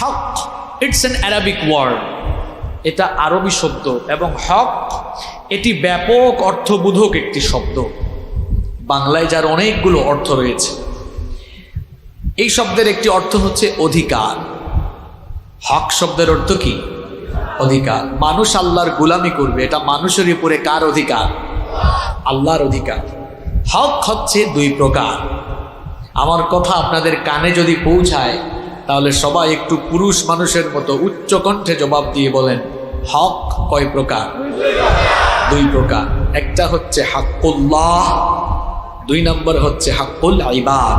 Haque, it's an Arabic word, এটা আরবি শব্দ, এবং হক এটি ব্যাপক অর্থবোধক একটি শব্দ। বাংলায় যার অনেকগুলো অর্থ রয়েছে। এই শব্দের একটি অর্থ হচ্ছে অধিকার। হক শব্দের অর্থ কি? অধিকার। মানুষ আল্লাহর গোলামি করবে, এটা মানুষের উপরে কার অধিকার? আল্লাহর অধিকার। হক হচ্ছে দুই প্রকার। আমার কথা আপনাদের কানে যদি পৌঁছায় তাহলে সবাই একটু পুরুষ মানুষের মতো উচ্চ কণ্ঠে জবাব দিয়ে বলেন, হক কয় প্রকার? দুই প্রকার। একটা হচ্ছে হাক্কুল্লাহ, দুই নম্বর হচ্ছে হাক্কুল ইবাদ।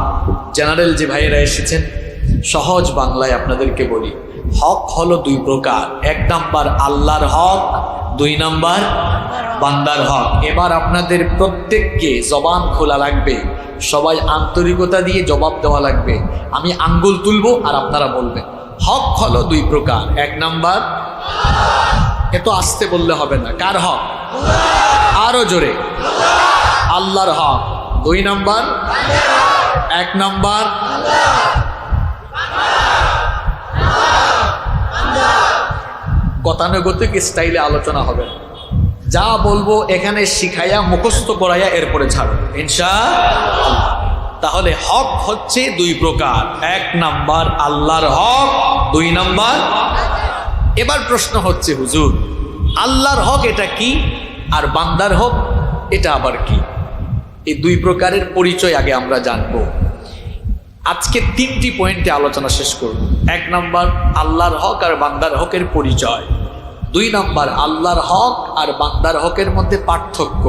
জেনারেল যে ভাইয়েরা এসেছেন, সহজ বাংলায় আপনাদেরকে বলি, হক হলো দুই প্রকার। এক নাম্বার আল্লাহর হক, দুই নাম্বার বান্দার হক। এবার আপনাদের প্রত্যেককে জবান খোলা লাগবে, সবাই আন্তরিকতা দিয়ে জবাব দেওয়া লাগবে। আমি আঙ্গুল তুলবো আর আপনারা বলবেন। হক হলো দুই প্রকার। এক নাম্বার, এত আস্তে বললে হবে না, কার হক? আরো জোরে, আল্লাহর হক। দুই নাম্বার, এক নাম্বার গতানুগতিক স্টাইলে আলোচনা হবে। যা বলবো এখানে শিখাইয়া মুখস্থ করাইয়া এরপরে ছাড়ো ইনশাআল্লাহ। তাহলে হক হচ্ছে দুই প্রকার। এক নাম্বার আল্লাহর হক, দুই নাম্বার। এবার প্রশ্ন হচ্ছে, হুজুর আল্লাহর হক এটা কি আর বান্দার হক এটা আবার কি? এই দুই প্রকারের পরিচয় আগে আমরা জানবো। আজকে তিনটি পয়েন্টে আলোচনা শেষ করব। এক নাম্বার আল্লাহর হক আর বান্দার হকের পরিচয়, দুই নাম্বার আল্লাহর হক আর বান্দার হকের মধ্যে পার্থক্য,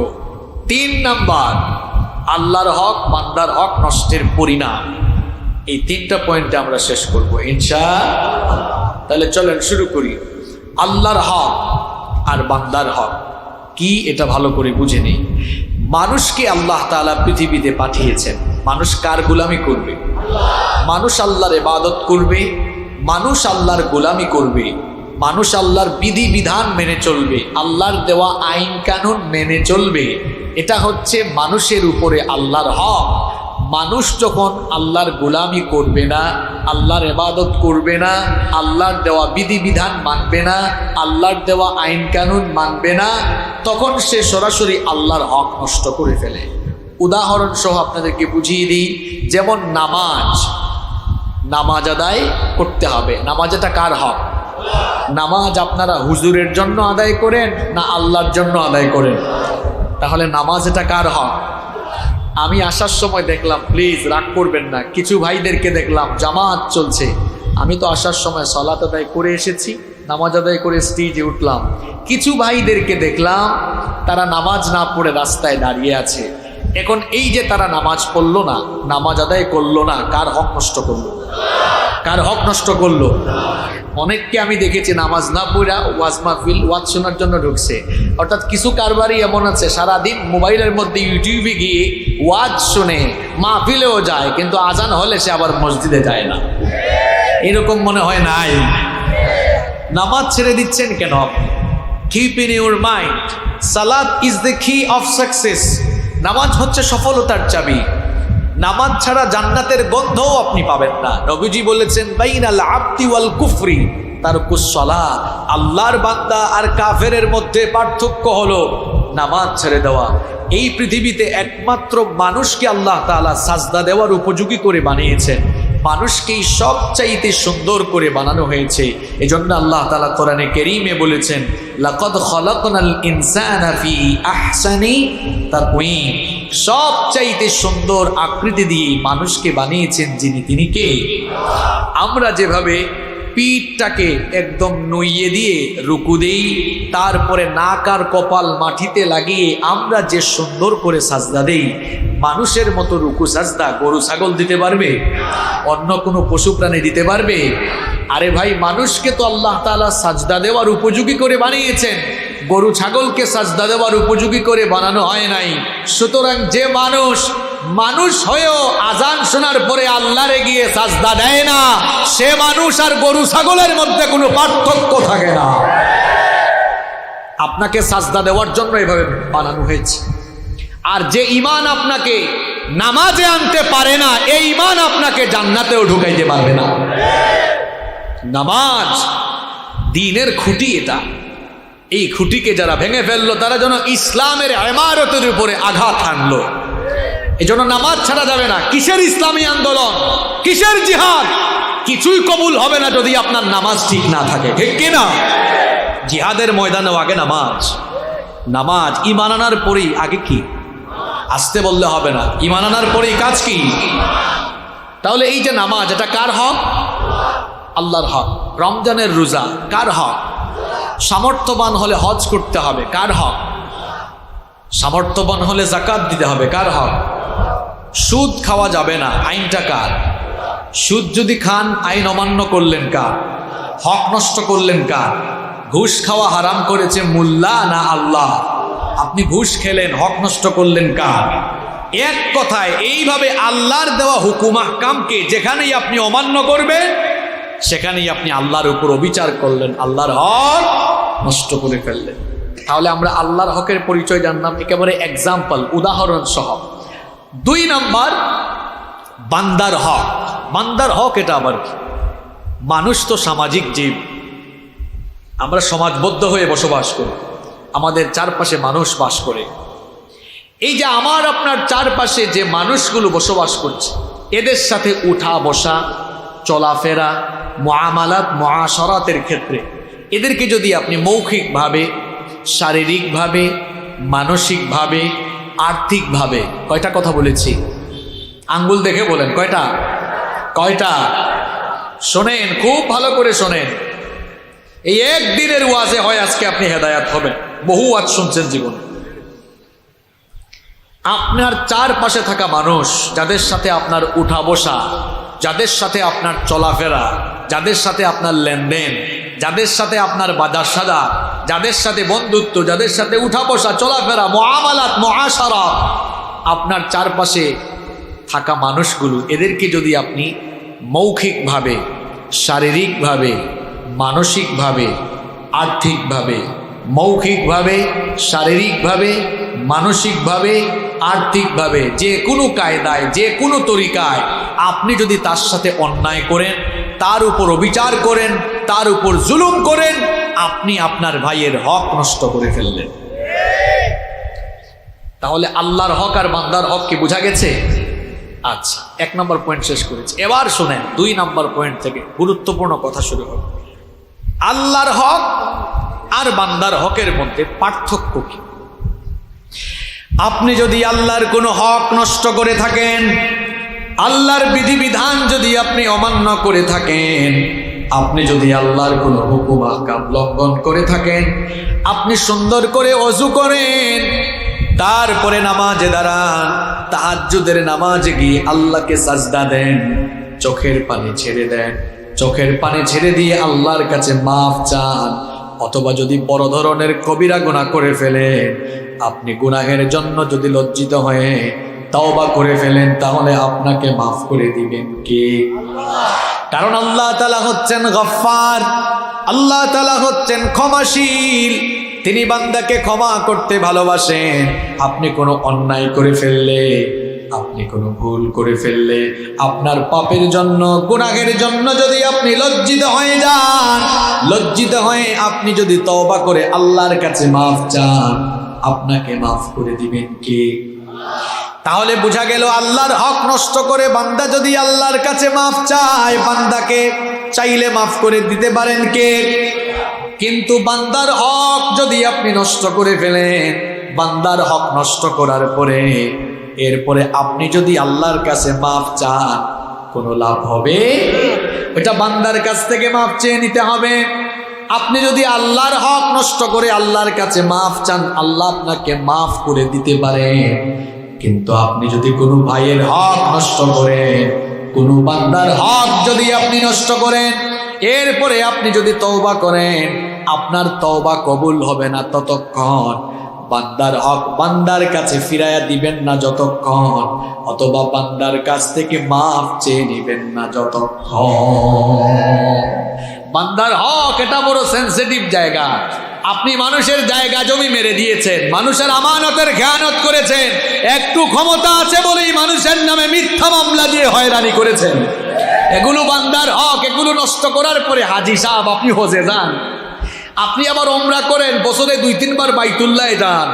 তিন নাম্বার আল্লাহর হক বান্দার হক নষ্টের পরিণাম। এই তিনটা পয়েন্টে আমরা শেষ করব ইনশাআল্লাহ। তাহলে চলেন শুরু করি। আল্লাহর হক আর বান্দার হক কি এটা ভালো করে বুঝে নেই। মানুষকে আল্লাহ তাআলা পৃথিবীতে পাঠিয়েছেন, মানুষ কার গোলামি করবে? মানুষ আল্লাহর ইবাদত করবে, মানুষ আল্লাহর গোলামি করবে, মানুষ আল্লাহর বিধি বিধান মেনে চলবে, আল্লাহর দেওয়া আইন কানুন মেনে চলবে। এটা হচ্ছে মানুষের উপরে আল্লাহর হক। মানুষ যখন আল্লাহর গোলামি করবে না, আল্লাহর ইবাদত করবে না, আল্লাহর দেওয়া বিধি বিধান মানবে না, আল্লাহর দেওয়া আইন কানুন মানবে না, তখন সে সরাসরি আল্লাহর হক নষ্ট করে ফেলে। উদাহরণ সহ আপনাদেরকে বুঝিয়ে দিই, যেমন নামাজ আদায় করতে হবে। নামাজ এটা কার হক? নামাজ আপনারা হুজুরের জন্য আদায় করেন না আল্লাহর জন্য আদায় করেন? তাহলে নামাজ এটা কার হক? আমি আসার সময় দেখলাম, প্লিজ রাগ করবেন না, কিছু ভাইদেরকে দেখলাম জামাত চলছে। আমি তো আসার সময় সালাত আদায় করে এসেছি, নামাজ আদায় করে স্টেজে উঠলাম। কিছু ভাইদেরকে দেখলাম তারা নামাজ না পড়ে রাস্তায় দাঁড়িয়ে আছে। এখন এই যে তারা নামাজ পড়লো না, নামাজ আদায় করলো না, কার হক নষ্ট করলো? কার হক নষ্ট করলো? অনেককে আমি দেখেছি নামাজ না পড়া ওয়াজ মাহফিল ওয়াজ শোনার জন্য ঢুকছে। অর্থাৎ কিছু কারবারই এমন আছে সারাদিন মোবাইলের মধ্যে ইউটিউবে গিয়ে ওয়াজ শুনে মাহফিলেও যায়, কিন্তু আজান হলে সে আবার মসজিদে যায় না। এরকম মনে হয় নাই? নামাজ ছেড়ে দিচ্ছেন কেন আপনি? কিপ ইন ইউর মাইন্ড, সালাত ইজ দ্য কি অফ সাকসেস। নামাজ হচ্ছে সফলতার চাবি। নামাজ ছাড়া জান্নাতের গন্ধও আপনি পাবেন না। নবীজি বলেছেন, বাইনাল আবদি ওয়াল কুফরি তারকুস সালাত। আল্লাহর বান্দা আর কাফেরের মধ্যে পার্থক্য হলো নামাজ ছেড়ে দেওয়া। এই পৃথিবীতে একমাত্র মানুষকে আল্লাহ তাআলা সাজদা দেওয়ার উপযোগী করে বানিয়েছেন, মানুষকেই সবচাইতে সুন্দর করে বানানো হয়েছে। এজন্য আল্লাহ তাআলা কোরআনে কারীমে বলেছেন, লাকাদ খালাকনাল ইনসানা ফি আহসানি তাকওয়িম। সবচাইতে সুন্দর আকৃতি দিয়ে মানুষকে বানিয়েছেন যিনি, তিনি কে? আমরা যেভাবে পিঠটাকে একদম নইয়ে দিয়ে রুকু দেই, তারপরে নাক আর কপাল মাটিতে লাগিয়ে আমরা যে সুন্দর করে সাজদা দেই, মানুষের মতো রুকু সাজদা গরু ছাগল দিতে পারবে? অন্য কোনো পশু প্রাণী দিতে পারবে? আরে ভাই, মানুষকে তো আল্লাহ তাআলা সাজদা দেওয়ার উপযোগী করে বানিয়েছেন, গরু ছাগলকে সাজদা দেওয়ার উপযোগী করে বানানো হয় নাই। সুতরাং যে মানুষ হয়েও আজান শোনার পরে আল্লাহরে গিয়ে সাজদা দেয় না, সে মানুষ আর গরু ছাগলের মধ্যে কোনো পার্থক্য থাকে না। আপনাকে সাজদা দেওয়ার জন্য এভাবে বানানো হয়েছে। আর যে ঈমান আপনাকে নামাজে আনতে পারে না, এই ঈমান আপনাকে জান্নাতেও ঢুকাইতে পারবে না। নামাজ দ্বীনের খুঁটি, এটা এই খুঁটিকে যারা ভেঙে ফেললো তারা যেন ইসলামের ইমারতের উপরে আঘাত হানলো। এজন্য নামাজ ছাড়া যাবে না। কিসের ইসলামী আন্দোলন, কিসের জিহাদ, কিছুই কবুল হবে না যদি আপনার নামাজ ঠিক না থাকে, ঠিক কিনা? জিহাদের ময়দানেও আগে নামাজ। নামাজ ঈমান আনার পরেই আগে কি? আসতে বললে হবে না, ঈমান আনার পরেই কাজ কি? তাহলে এই যে নামাজ, এটা কার হক? আল্লাহর হক। রমজানের রোজা কার হক? সামর্থ্যবান হলে হজ করতে হবে, কার হক? সামর্থ্যবান হলে যাকাত দিতে হবে, কার হক? সুদ খাওয়া যাবে না, আইনটা কার? সুদ যদি খান আইন অমান্য করলেন কার? হক নষ্ট করলেন কার? ঘুষ খাওয়া হারাম করেছে মোল্লা না আল্লাহ? আপনি ঘুষ খেলেন, হক নষ্ট করলেন কার? এক কথায় এইভাবে আল্লাহর দেওয়া হুকুম আহকামকে যেখানেই আপনি অমান্য করবেন সেখানেই আপনি আল্লাহর উপর অবিচার করলেন, আল্লাহর হক নষ্ট করে ফেললেন। তাহলে আমরা আল্লাহর হকের পরিচয় জানলাম একেবারে এক্সাম্পল, উদাহরণ সহ। 2 নাম্বার, বান্দার হক। বান্দার হক এটা আবার কি? মানুষ তো সামাজিক জীব, আমরা সমাজবদ্ধ হয়ে বসবাস করি, আমাদের চারপাশে মানুষ বাস করে। এই যে আমার আপনার চারপাশে যে মানুষগুলো বসবাস করছে, এদের সাথে উঠা বসা, চলাফেরা, মুআমালাত, মুআশারাতের ক্ষেত্রে এদেরকে যদি আপনি মৌখিকভাবে, শারীরিকভাবে, মানসিকভাবে, আর্থিকভাবে, কয়টা কথা বলেছি? আঙ্গুল দেখে বলেন কয়টা? কয়টা? শোনেন, খুব ভালো করে শোনেন। এই একদিনের ওয়াজে হয় আজকে আপনি হেদায়াত হবেন। বহু ওয়াজ শুনছেন জীবনে। আপনার চারপাশে থাকা মানুষ, যাদের সাথে আপনার উঠা বসা, যাদের সাথে আপনার চলাফেরা, যাদের সাথে আপনার লেনদেন, যাদের সাথে আপনার বাজার সাজা, যাদের সাথে বন্ধুত্ব, যাদের সাথে উঠা বসা, চলাফেরা, মুআমালাত, মুআশারাত, আপনার চারপাশে থাকা মানুষগুলো, এদেরকে যদি আপনি মৌখিকভাবে, শারীরিকভাবে, মানসিকভাবে, আর্থিকভাবে, মৌখিকভাবে, শারীরিকভাবে, মানসিকভাবে, আর্থিকভাবে, যে কোনো কায়দায়, যে কোনো তরিকায় আপনি যদি তার সাথে অন্যায় করেন, তার উপর অবিচার করেন, তার উপর জুলুম করেন, আপনি আপনার ভাইয়ের হক নষ্ট করে ফেললেন। তাহলে আল্লাহর হক আর বান্দার হক কি বোঝা গেছে? আচ্ছা, 1 নম্বর পয়েন্ট শেষ করেছি। এবার শোনেন 2 নম্বর পয়েন্ট থেকে গুরুত্বপূর্ণ কথা শুরু হবে। আল্লাহর হক আর বান্দার হকের মধ্যে পার্থক্য কি? আপনি যদি আল্লাহর কোনো হক নষ্ট করে থাকেন, আল্লাহর বিধিবিধান যদি আপনি অমান্য করে থাকেন, আপনি যদি আল্লাহর কোনো হুকুম আহকাম লঙ্ঘন করে থাকেন, আপনি সুন্দর করে ওযু করেন, তারপরে নামাজে দাঁড়ান, তাহাজ্জুদের নামাজে গিয়ে আল্লাহকে সাজদা দেন, চোখের পানি ছেড়ে দেন, চোখের পানি ছেড়ে দিয়ে আল্লাহর কাছে মাফ চান, অথবা যদি বড় ধরনের কবিরা গুনাহ করে ফেলেন, আপনি গুনাহের জন্য যদি লজ্জিত হয়ে তওবা করে ফেলেন, তাহলে আপনাকে মাফ করে দিবেন কে? কারণ আল্লাহ তাআলা হচ্ছেন গফফার, আল্লাহ তাআলা হচ্ছেন ক্ষমাশীল। তিনি বান্দাকে ক্ষমা করতে ভালোবাসেন। আপনি কোনো অন্যায় করে ফেললে, আপনি কোনো ভুল করে ফেললে, আপনার পাপের জন্য, গুনাহের জন্য যদি আপনি লজ্জিত হয়ে যান, লজ্জিত হয়ে আপনি যদি তওবা করে আল্লাহর কাছে মাফ চান, আপনাকে মাফ করে দিবেন কে? তাহলে বোঝা গেল আল্লাহর হক নষ্ট করে বান্দা যদি আল্লাহর কাছে মাফ চায়, বান্দাকে চাইলে মাফ করে দিতে পারেন কে? কিন্তু বান্দার হক যদি আপনি নষ্ট করে ফেলেন, বান্দার হক নষ্ট করার পরে এরপরে আপনি যদি আল্লাহর কাছে মাফ চান, কোনো লাভ হবে? ওটা বান্দার কাছ থেকে মাফ চেয়ে নিতে হবে। আপনি যদি আল্লাহর হক নষ্ট করে আল্লাহর কাছে মাফ চান, আল্লাহ আপনাকে মাফ করে দিতে পারেন। কিন্তু আপনি যদি কোনো ভাইয়ের হক নষ্ট করেন, কোনো বান্দার হক যদি আপনি নষ্ট করেন, এরপরে আপনি যদি তওবা করেন, আপনার তওবা কবুল হবে না ততক্ষণ, বান্দার হক বান্দার কাছে ফিরাইয়া দিবেন না যতক্ষণ, অথবা বান্দার কাছ থেকে মাফ চেয়ে নিবেন না যতক্ষণ। বান্দার হক এটা বড় সেনসিটিভ জায়গা। আপনি মানুষের জায়গা জমি মেরে দিয়েছেন, মানুষের আমানতের খেয়ানত করেছেন, একটু ক্ষমতা আছে বলেই মানুষের নামে মিথ্যা মামলা দিয়ে হয়রানি করেছেন। এগুলো বান্দার হক। এগুলো নষ্ট করার পরে হাজি সাহেব আপনি হজে যান, আপনি আবার ওমরা করেন, বছরে 2-3 বার বাইতুল্লাহ যান,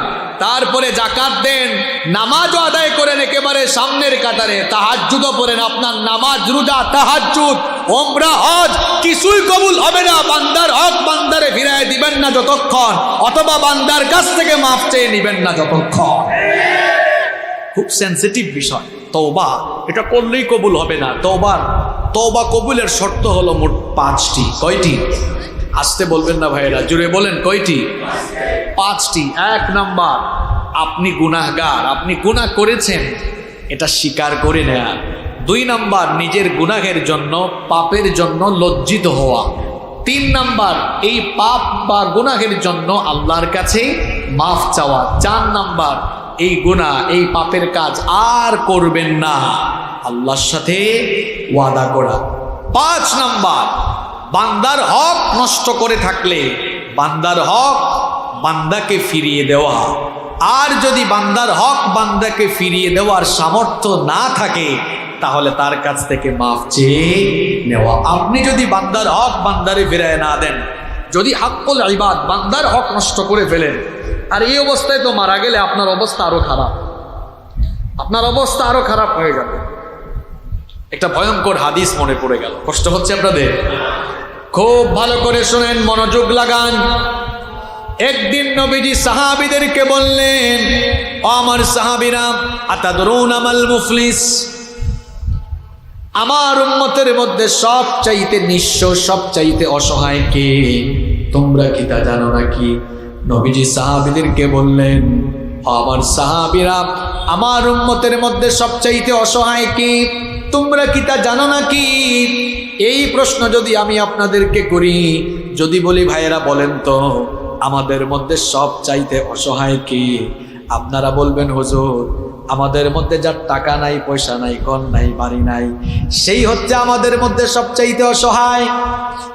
তারপরে জাকাত দেন, নামাজও আদায় করেন একেবারে সামনের কাতারে, তাহাজ্জুদও পড়েন, আপনার নামাজ, রোজা, তাহাজ্জুদ, ওমরা, হজ কিছুই কবুল হবে না। বান্দার হক বান্দারে ফিরায় দিবেন না যতক্ষণ, অথবা বান্দার কাছ থেকে মাফ চেয়ে নিবেন না যতক্ষণ। খুব সেনসিটিভ বিষয় তওবা, এটা করলেই কবুল হবে না। তওবা কবুলের শর্ত হলো মোট 5টি। কয়টি? আসতে বলবেন না ভাইয়েরা, জুড়ে বলেন কয়টি? 5টি। 1 নাম্বার, আপনি গুনাহগার, আপনি গুনাহ করেছেন এটা স্বীকার করে নেয়া। 2 নাম্বার, নিজের গুনাহের জন্য, পাপের জন্য লজ্জিত হওয়া। 3 নাম্বার, এই পাপ বা গুনাহের জন্য আল্লাহর কাছে মাফ চাওয়া। 4 নাম্বার, এই গুনাহ, এই পাপের কাজ আর করবেন না, আল্লাহর সাথে ওয়াদা করা। 5 নাম্বার, বান্দার হক নষ্ট করে থাকলে বান্দার হক বান্দাকে ফিরিয়ে দেওয়া। আর যদি বান্দার হক বান্দাকে ফিরিয়ে দেওয়ার সামর্থ্য না থাকে তাহলে তার কাছ থেকে মাফ চেয়ে নেওয়া। আপনি যদি বান্দার হক বান্দারে ফিরায় না দেন, যদি হাক্কুল ইবাদ বান্দার হক নষ্ট করে ফেলেন, আর এই অবস্থায় তো মারা গেলে আপনার অবস্থা আরো খারাপ, আপনার অবস্থা আরো খারাপ হয়ে যাবে। একটা ভয়ঙ্কর হাদিস মনে পড়ে গেল, কষ্ট হচ্ছে আপনাদের? খুব ভালো করে শুনেন, মনোযোগ লাগান। একদিন নবীজি সাহাবীদেরকে বললেন, ও আমার সাহাবীরা, আতাদরুনা মাল মুফলিস, আমার উম্মতের মধ্যে সবচাইতে নিঃস্ব, সবচাইতে অসহায় কে? তোমরা কি তা জানো নাকি? নবীজি সাহাবীদেরকে বললেন, ও আমার সাহাবীরা, আমার উম্মতের মধ্যে সবচাইতে অসহায় কে? তোমরা কি তা জানো নাকি? এই প্রশ্ন যদি আমি আপনাদেরকে করি, যদি বলি ভাইয়েরা বলেন তো আমাদের মধ্যে সবচাইতে অসহায় কে? আপনারা বলবেন হুজুর, আমাদের মধ্যে যার টাকা নাই, পয়সা নাই, ঘর নাই, বাড়ি নাই, সেই হচ্ছে আমাদের মধ্যে সবচাইতে অসহায়।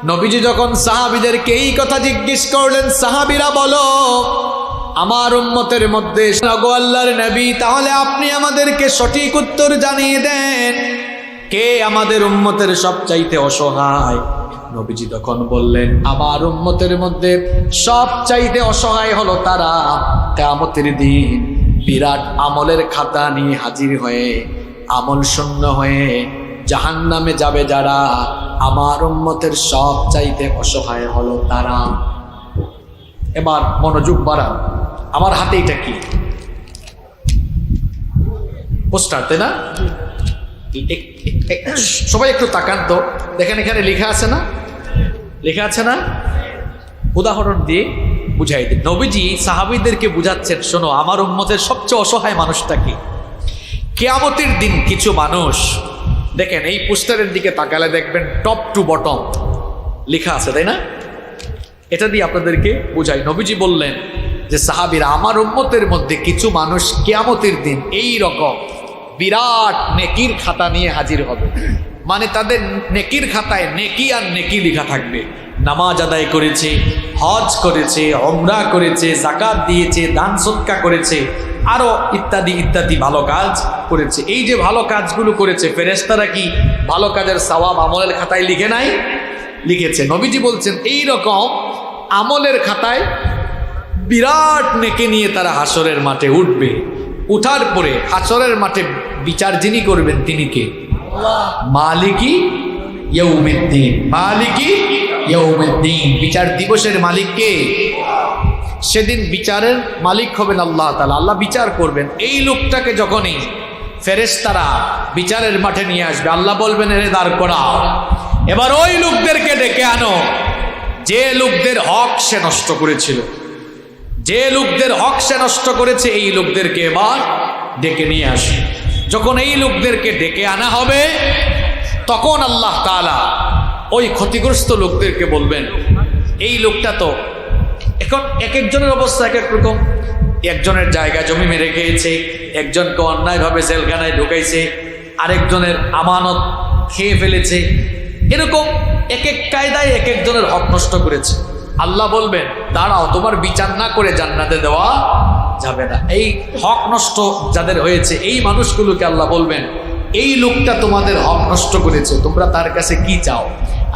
নবীজি যখন সাহাবীদেরকে এই কথা জিজ্ঞেস করলেন, সাহাবীরা বলো আমার উম্মতের মধ্যে, গো আল্লাহর নবী, তাহলে আপনি আমাদেরকে সঠিক উত্তর জানিয়ে দেন, কে আমাদের উম্মতের সবচাইতে অসহায়? নবীজি তখন বললেন, আমার উম্মতের মধ্যে সবচাইতে অসহায় হলো তারা কিয়ামতের দিন বিরাট আমলের খাতা নিয়ে হাজির হয়ে, আমল শূন্য হয়ে জাহান্নামে যাবে যারা, আমার উম্মতের সবচাইতে অসহায় হলো তারা। এবার মনোযোগ বাড়ান, আমার হাতে এটা কি? পোস্টার, তাই না? সবাই একটু তাকান তো, দেখেন এখানে লেখা আছে না? লেখা আছে না? উদাহরণ দিয়ে বুঝাই দিন। নবীজি সাহাবীদেরকে বুঝাচ্ছেন, শোনো আমার উম্মতের সবচেয়ে অসহায় মানুষটা কি? কিয়ামতের দিন কিছু মানুষ, দেখেন এই পোস্টারের দিকে তাকালে দেখবেন টপ টু বটম লেখা আছে, তাই না? এটা দিয়ে আপনাদেরকে বুঝাই। নবীজি বললেন যে সাহাবীরা, আমার উম্মতের মধ্যে কিছু মানুষ কিয়ামতের দিন এই রকম বিরাট নেকির খাতা নিয়ে হাজির হবে। মানে তাদের নেকির খাতায় নেকি আর নেকি লেখা থাকবে। নামাজ আদায় করেছে, হজ করেছে, ওমরা করেছে, যাকাত দিয়েছে, দান সদকা করেছে, আরো ইত্যাদি ইত্যাদি ভালো কাজ করেছে। এই যে ভালো কাজগুলো করেছে, ফেরেশতারা কি ভালো কাজের সওয়াব আমলের খাতায় লিখে নাই? লিখেছে। নবীজি বলছেন এই রকম আমলের খাতায় বিরাট নেকি নিয়ে তারা হাসরের মাঠে উঠবে। উঠার পরে হাসরের মাঠে বিচার যিনি করবেন তিনি কে? মালিকি ইয়াউমিদ্দিন। মালিকি ইয়াউমিদ্দিন, বিচার দিবসের মালিক কে? সেদিন বিচারের মালিক হবেন আল্লাহ তাআলা। আল্লাহ বিচার করবেন। এই লোকটাকে যখনই ফেরেশতারা বিচারের মাঠে নিয়ে আসবে, আল্লাহ বলবেন এরে দাঁড় করাও। এবার ওই লোকদেরকে ডেকে আনো যে লোকদের হক সে নষ্ট করেছিল, যে লোকদের হক সে নষ্ট করেছে, এই লোকদেরকে এবার ডেকে নিয়ে আসে। যখন এই লোকদেরকে ডেকে আনা হবে, তখন আল্লাহ তাআলা ওই ক্ষতিগ্রস্ত লোকদেরকে বলবেন, এই লোকটা তো এখন এক একজনের অবস্থা এক এক রকম। একজনের জায়গা জমি মেরে খেয়েছে, একজনকে অন্যায়ভাবে জেলখানায় ঢুকাইছে, আরেকজনের আমানত খেয়ে ফেলেছে, এরকম এক এক কায়দায় এক একজনের হক নষ্ট করেছে। আল্লাহ বলবেন দাঁড়াও, তোমার বিচার না করে জান্নাতে দেওয়া যাবে না। এই হক নষ্ট যাদের হয়েছে এই মানুষগুলোকে আল্লাহ বলবেন এই লোকটা তোমাদের হক নষ্ট করেছে, তোমরা তার কাছে কি চাও?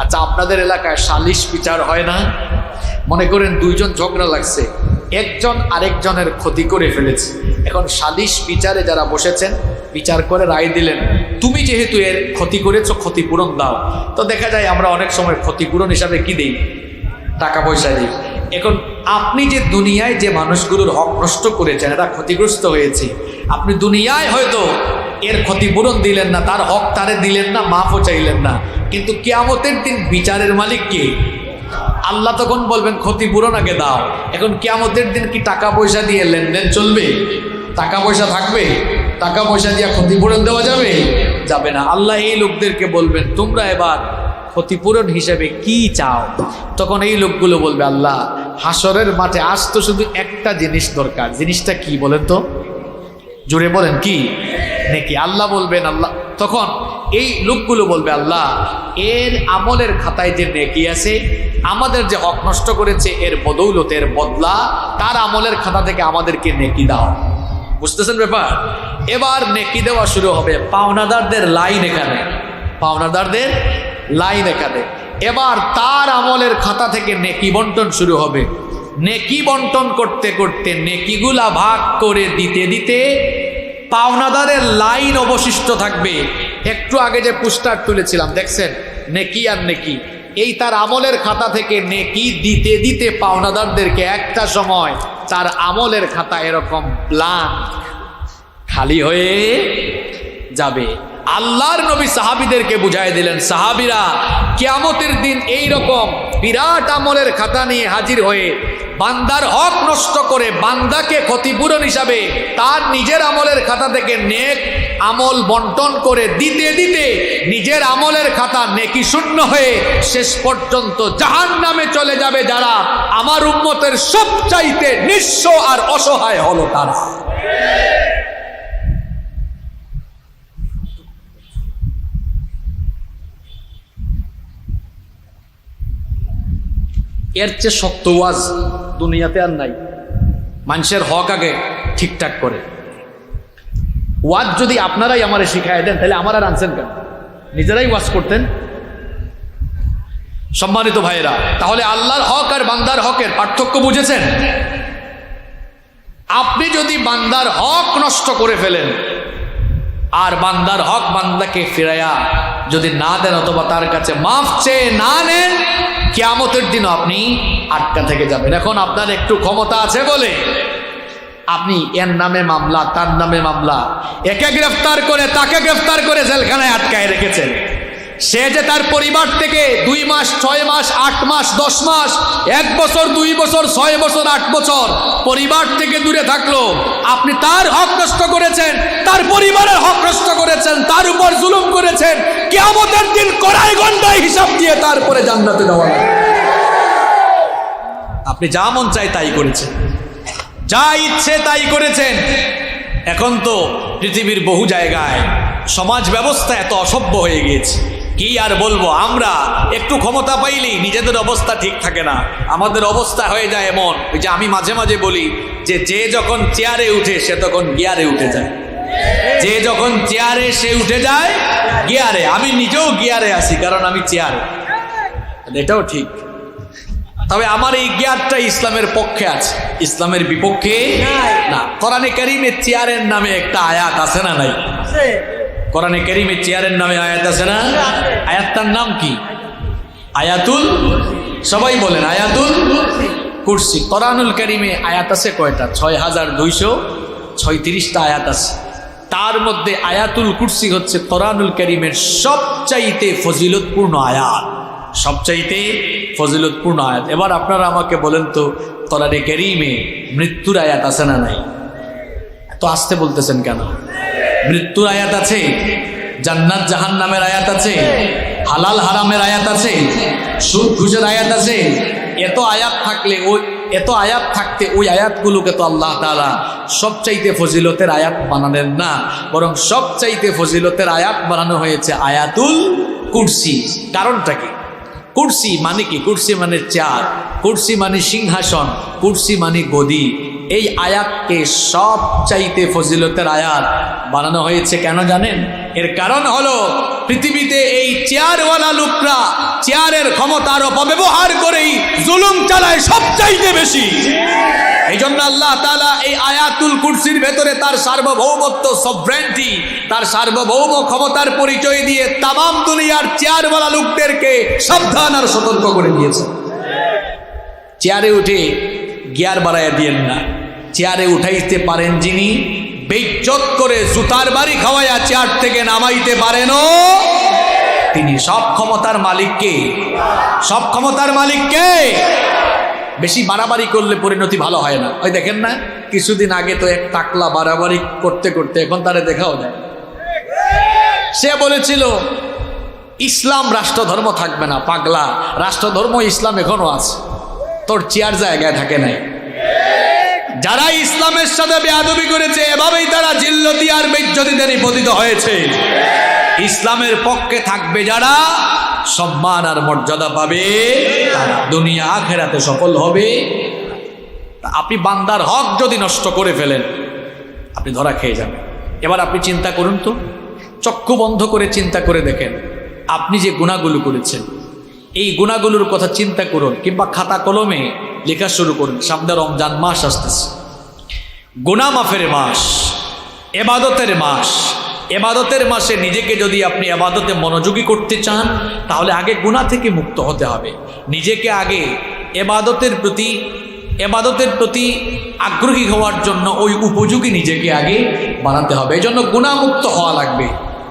আচ্ছা, আপনাদের এলাকায় সালিশ বিচার হয় না? মনে করেন দুইজন ঝগড়া লাগছে, একজন আরেকজনের ক্ষতি করে ফেলেছে, এখন সালিশ বিচারে যারা বসেছেন বিচার করে রায় দিলেন, তুমি যেহেতু এর ক্ষতি করেছো ক্ষতিপূরণ দাও। তো দেখা যায় আমরা অনেক সময় ক্ষতিপূরণ হিসাবে কি দিই? টাকা পয়সা দিই। এখন আপনি যে দুনিয়ায় যে মানুষগুলোর হক নষ্ট করেছেন, এরা ক্ষতিগ্রস্ত হয়েছে, আপনি দুনিয়ায় হয়তো এর ক্ষতিপূরণ দিলেন না, তার হক তারে দিলেন না, মাফও চাইলেন না, কিন্তু কিয়ামতের দিন বিচারের মালিক কে? আল্লাহ তখন বলবেন ক্ষতিপূরণ আগে দাও। এখন কিয়ামতের দিন কি টাকা পয়সা দিয়ে লেনদেন চলবে? টাকা পয়সা থাকবে? টাকা পয়সা দিয়ে ক্ষতিপূরণ দেওয়া যাবে? যাবে না। আল্লাহ এই লোকদেরকে বলবেন তোমরা এবার ক্ষতিপূরণ হিসেবে কি চাও? তখন এই লোকগুলো বলবে আল্লাহ হাসরের মাঠে আজ তো শুধু একটা জিনিস দরকার। জিনিসটা কি বলেন তো? জোরে বলেন, কি? নেকি। আল্লাহ বলবেন, আল্লাহ তখন এই লোকগুলো বলবে আল্লাহ এর আমলের খাতায় যে নেকি আছে, আমাদের যে হক নষ্ট করেছে এর বদৌলতের বদলা, তার আমলের খাতা থেকে আমাদেরকে নেকি দাও। বুঝতেছেন ব্যাপার? এবার নেকি দেওয়া শুরু হবে। পাওনাদারদের লাইন এখানে, পাওনাদারদের লাইন এখানে। এবার তার আমলের খাতা থেকে নেকি বন্টন শুরু হবে। নেকি বন্টন করতে করতে নেকিগুলা ভাগ করে দিতে দিতে পাওনাদারের লাইন অবশিষ্ট থাকবে। একটু আগে যে পোস্টার তুলেছিলাম দেখছেন, নেকি আর নেকি, এই তার আমলের খাতা থেকে নেকি দিতে দিতে পাওনাদারদেরকে একটা সময় তার আমলের খাতা এরকম ব্ল্যাঙ্ক, খালি হয়ে যাবে। আল্লাহর নবী সাহাবীদেরকে বুঝাই দিলেন, সাহাবীরা কিয়ামতের দিন এই রকম বিরাট আমলের খাতা নিয়ে হাজির হয়ে বান্দার হক নষ্ট করে বান্দাকে ক্ষতিপূরণ হিসাবে তার নিজের আমলের খাতা থেকে নেক আমল বন্টন করে দিতে দিতে নিজের আমলের খাতা নেকি শূন্য হয়ে শেষ পর্যন্ত জাহান্নামে চলে যাবে যারা আমার উম্মতের সবচাইতে নিঃস্ব আর অসহায় হলো তারা। এর চেয়ে শক্ত ওয়াজ দুনিয়াতে আর নাই। মানুষের হক আগে ঠিকঠাক করে। ওয়াজ যদি আপনারাই আমারে শিখাই দেন তাহলে আমার আর আনছেন কেন? নিজেরাই ওয়াজ করতেন। সম্মানিত ভাইয়েরা, তাহলে আল্লাহর হক আর বান্দার হকের পার্থক্য বুঝেছেন? আপনি যদি বান্দার হক নষ্ট করে ফেলেন আর বান্দার হক বান্দাকে ফিরাইয়া যদি না দেন অথবা তার কাছে মাফ চেয়ে না নেন, কিয়ামতের দিন আপনি আটকা থেকে যাবেন। এখন আপনার একটু ক্ষমতা আছে বলে আপনি এর নামে মামলা, তার নামে মামলা, একে গ্রেফতার করে তাকে গ্রেফতার করে জেলখানায় আটকায় রেখেছেন। সে যে তার পরিবার থেকে 2 মাস, 6 মাস, 8 মাস, 10 মাস, 1 বছর, 2 বছর, 6 বছর, 8 বছর পরিবার থেকে দূরে থাকলো, আপনি তার হক নষ্ট করেছেন, তার পরিবারের হক নষ্ট করেছেন, তার উপর জুলুম করেছেন। কিয়ামতের দিন কড়াই গন্ডায় হিসাব দিয়ে তারপরে জান্নাতে যাওয়া। আপনি যা মন চাই তাই করেছেন, যা ইচ্ছে তাই করেছেন। এখন তো পৃথিবীর বহু জায়গায় সমাজ ব্যবস্থা এত অসভ্য হয়ে গিয়েছে, কি আর বলবো। আমরা একটু ক্ষমতা পাইলেই নিজেদের অবস্থা ঠিক থাকে না, আমাদের অবস্থা হয়ে যায় এমন, ওই যে আমি মাঝে মাঝে বলি যে যে যখন চেয়ারে উঠে সে তখন গিয়ারে উঠে যায়। যে যখন চেয়ারে সে উঠে যায় গিয়ারে। আমি নিজেও গিয়ারে আছি কারণ আমি চেয়ারে, এটাও ঠিক। তবে আমার এই গিয়ারটা ইসলামের পক্ষে আছে, ইসলামের বিপক্ষে না। কোরআনে কারীমে চেয়ারের নামে একটা আয়াত আছে না নাই? কোরআনে কারীমে চেয়ারের নামে আয়াত আছে না? আয়াতটার নাম কি? আয়াতুল, সবাই বলেন আয়াতুল কুরসি। কোরআনুল কারীমে আয়াত আছে কয়টা? 6236টা আয়াত আছে। তার মধ্যে আয়াতুল কুরসি হচ্ছে কোরআনুল কারীমের সবচাইতে ফজিলতপূর্ণ আয়াত, সবচাইতে ফজিলতপূর্ণ আয়াত। এবার আপনারা আমাকে বলেন তো, কোরআনে কারীমে মৃত্যুর আয়াত আছে না নাই? তো আসতে বলতেছেন কেন? মৃত্যুর আয়াত আছে, জান্নাত জাহান্নামের আয়াত আছে, হালাল হারামের আয়াত আছে, সুদ ঘুষের আয়াত আছে। এত আয়াত থাকলে এত আয়াত থাকতে ওই আয়াতগুলোকে তো আল্লাহ তাআলা সবচাইতে ফজিলতের আয়াত বানালেন না, বরং সবচাইতে ফজিলতের আয়াত বানানো হয়েছে আয়াতুল কুরসি। কারণটা কি? কুরসি মানে কি? কুরসি মানে চেয়ার, কুরসি মানে সিংহাসন, কুরসি মানে গদি। এই আয়াতকে সবচাইতে ফজিলতের আয়াত বানানো হয়েছে কেন জানেন? এর কারণ হলো পৃথিবীতে এই চেয়ারওয়ালা লোকরা চেয়ারের ক্ষমতার অপব্যবহার করেই জুলুম চালায় সবচাইতে বেশি। এই জন্য আল্লাহ তাআলা এই আয়াতুল কুরসির ভেতরে তার সার্বভৌমত্ব, সভরেন্টি, তার সার্বভৌম ক্ষমতার পরিচয় দিয়ে তামাম দুনিয়ার চেয়ারওয়ালা লোকদেরকে সাবধান আর সতর্ক করে দিয়েছে। চেয়ারে উঠে গিয়ার বাড়াইয়া দিয়েন না। চেয়ারে উঠাইতে পারেন যিনি, বেইজ্জত করে জুতার বাড়ি খাওয়াইয়া চেয়ার থেকে নামাইতে পারেন তিনি। সব ক্ষমতার মালিককে, সব ক্ষমতার মালিককে। বেশি বাড়াবাড়ি করলে পরিণতি ভালো হয় না। ওই দেখেন না, কিছুদিন আগে তো এক টাকলা বাড়াবাড়ি করতে করতে এখন তারে দেখাও যায়। সে বলেছিল ইসলাম রাষ্ট্রধর্ম থাকবে না। পাগলা, রাষ্ট্রধর্ম ইসলাম এখনো আছে, তোর চেয়ার জায়গায় থাকে নাই। যারা ইসলামের সাথে বেয়াদবি করেছে এভাবেই তারা জিল্লতি আর বেইজ্জতিতে নিপতিত হয়েছে। ইসলামের পক্ষে থাকবে যারা, সম্মান আর মর্যাদা পাবে তারা, দুনিয়া আখেরাতে সফল হবে। আপনি বান্দার হক যদি নষ্ট করে ফেলেন আপনি ধরা খেয়ে যাবেন। এবার আপনি চিন্তা করুন তো, চক্ষু বন্ধ করে চিন্তা করে দেখেন, আপনি যে গুনাহগুলো করেছেন এই গুনাহগুলোর কথা চিন্তা করুন, কিংবা খাতা কলমে লেখা শুরু করুন। সামনে রমজান মাস আসতেছে, গুনাহ মাফের মাস, এবাদতের মাস। এবাদতের মাসে নিজেকে যদি আপনি এবাদতে মনোযোগী করতে চান তাহলে আগে গুনাহ থেকে মুক্ত হতে হবে। নিজেকে আগে এবাদতের প্রতি আগ্রহী হওয়ার জন্য ওই উপযোগী নিজেকে আগে বানাতে হবে। এই জন্য গুনাহমুক্ত হওয়া লাগবে।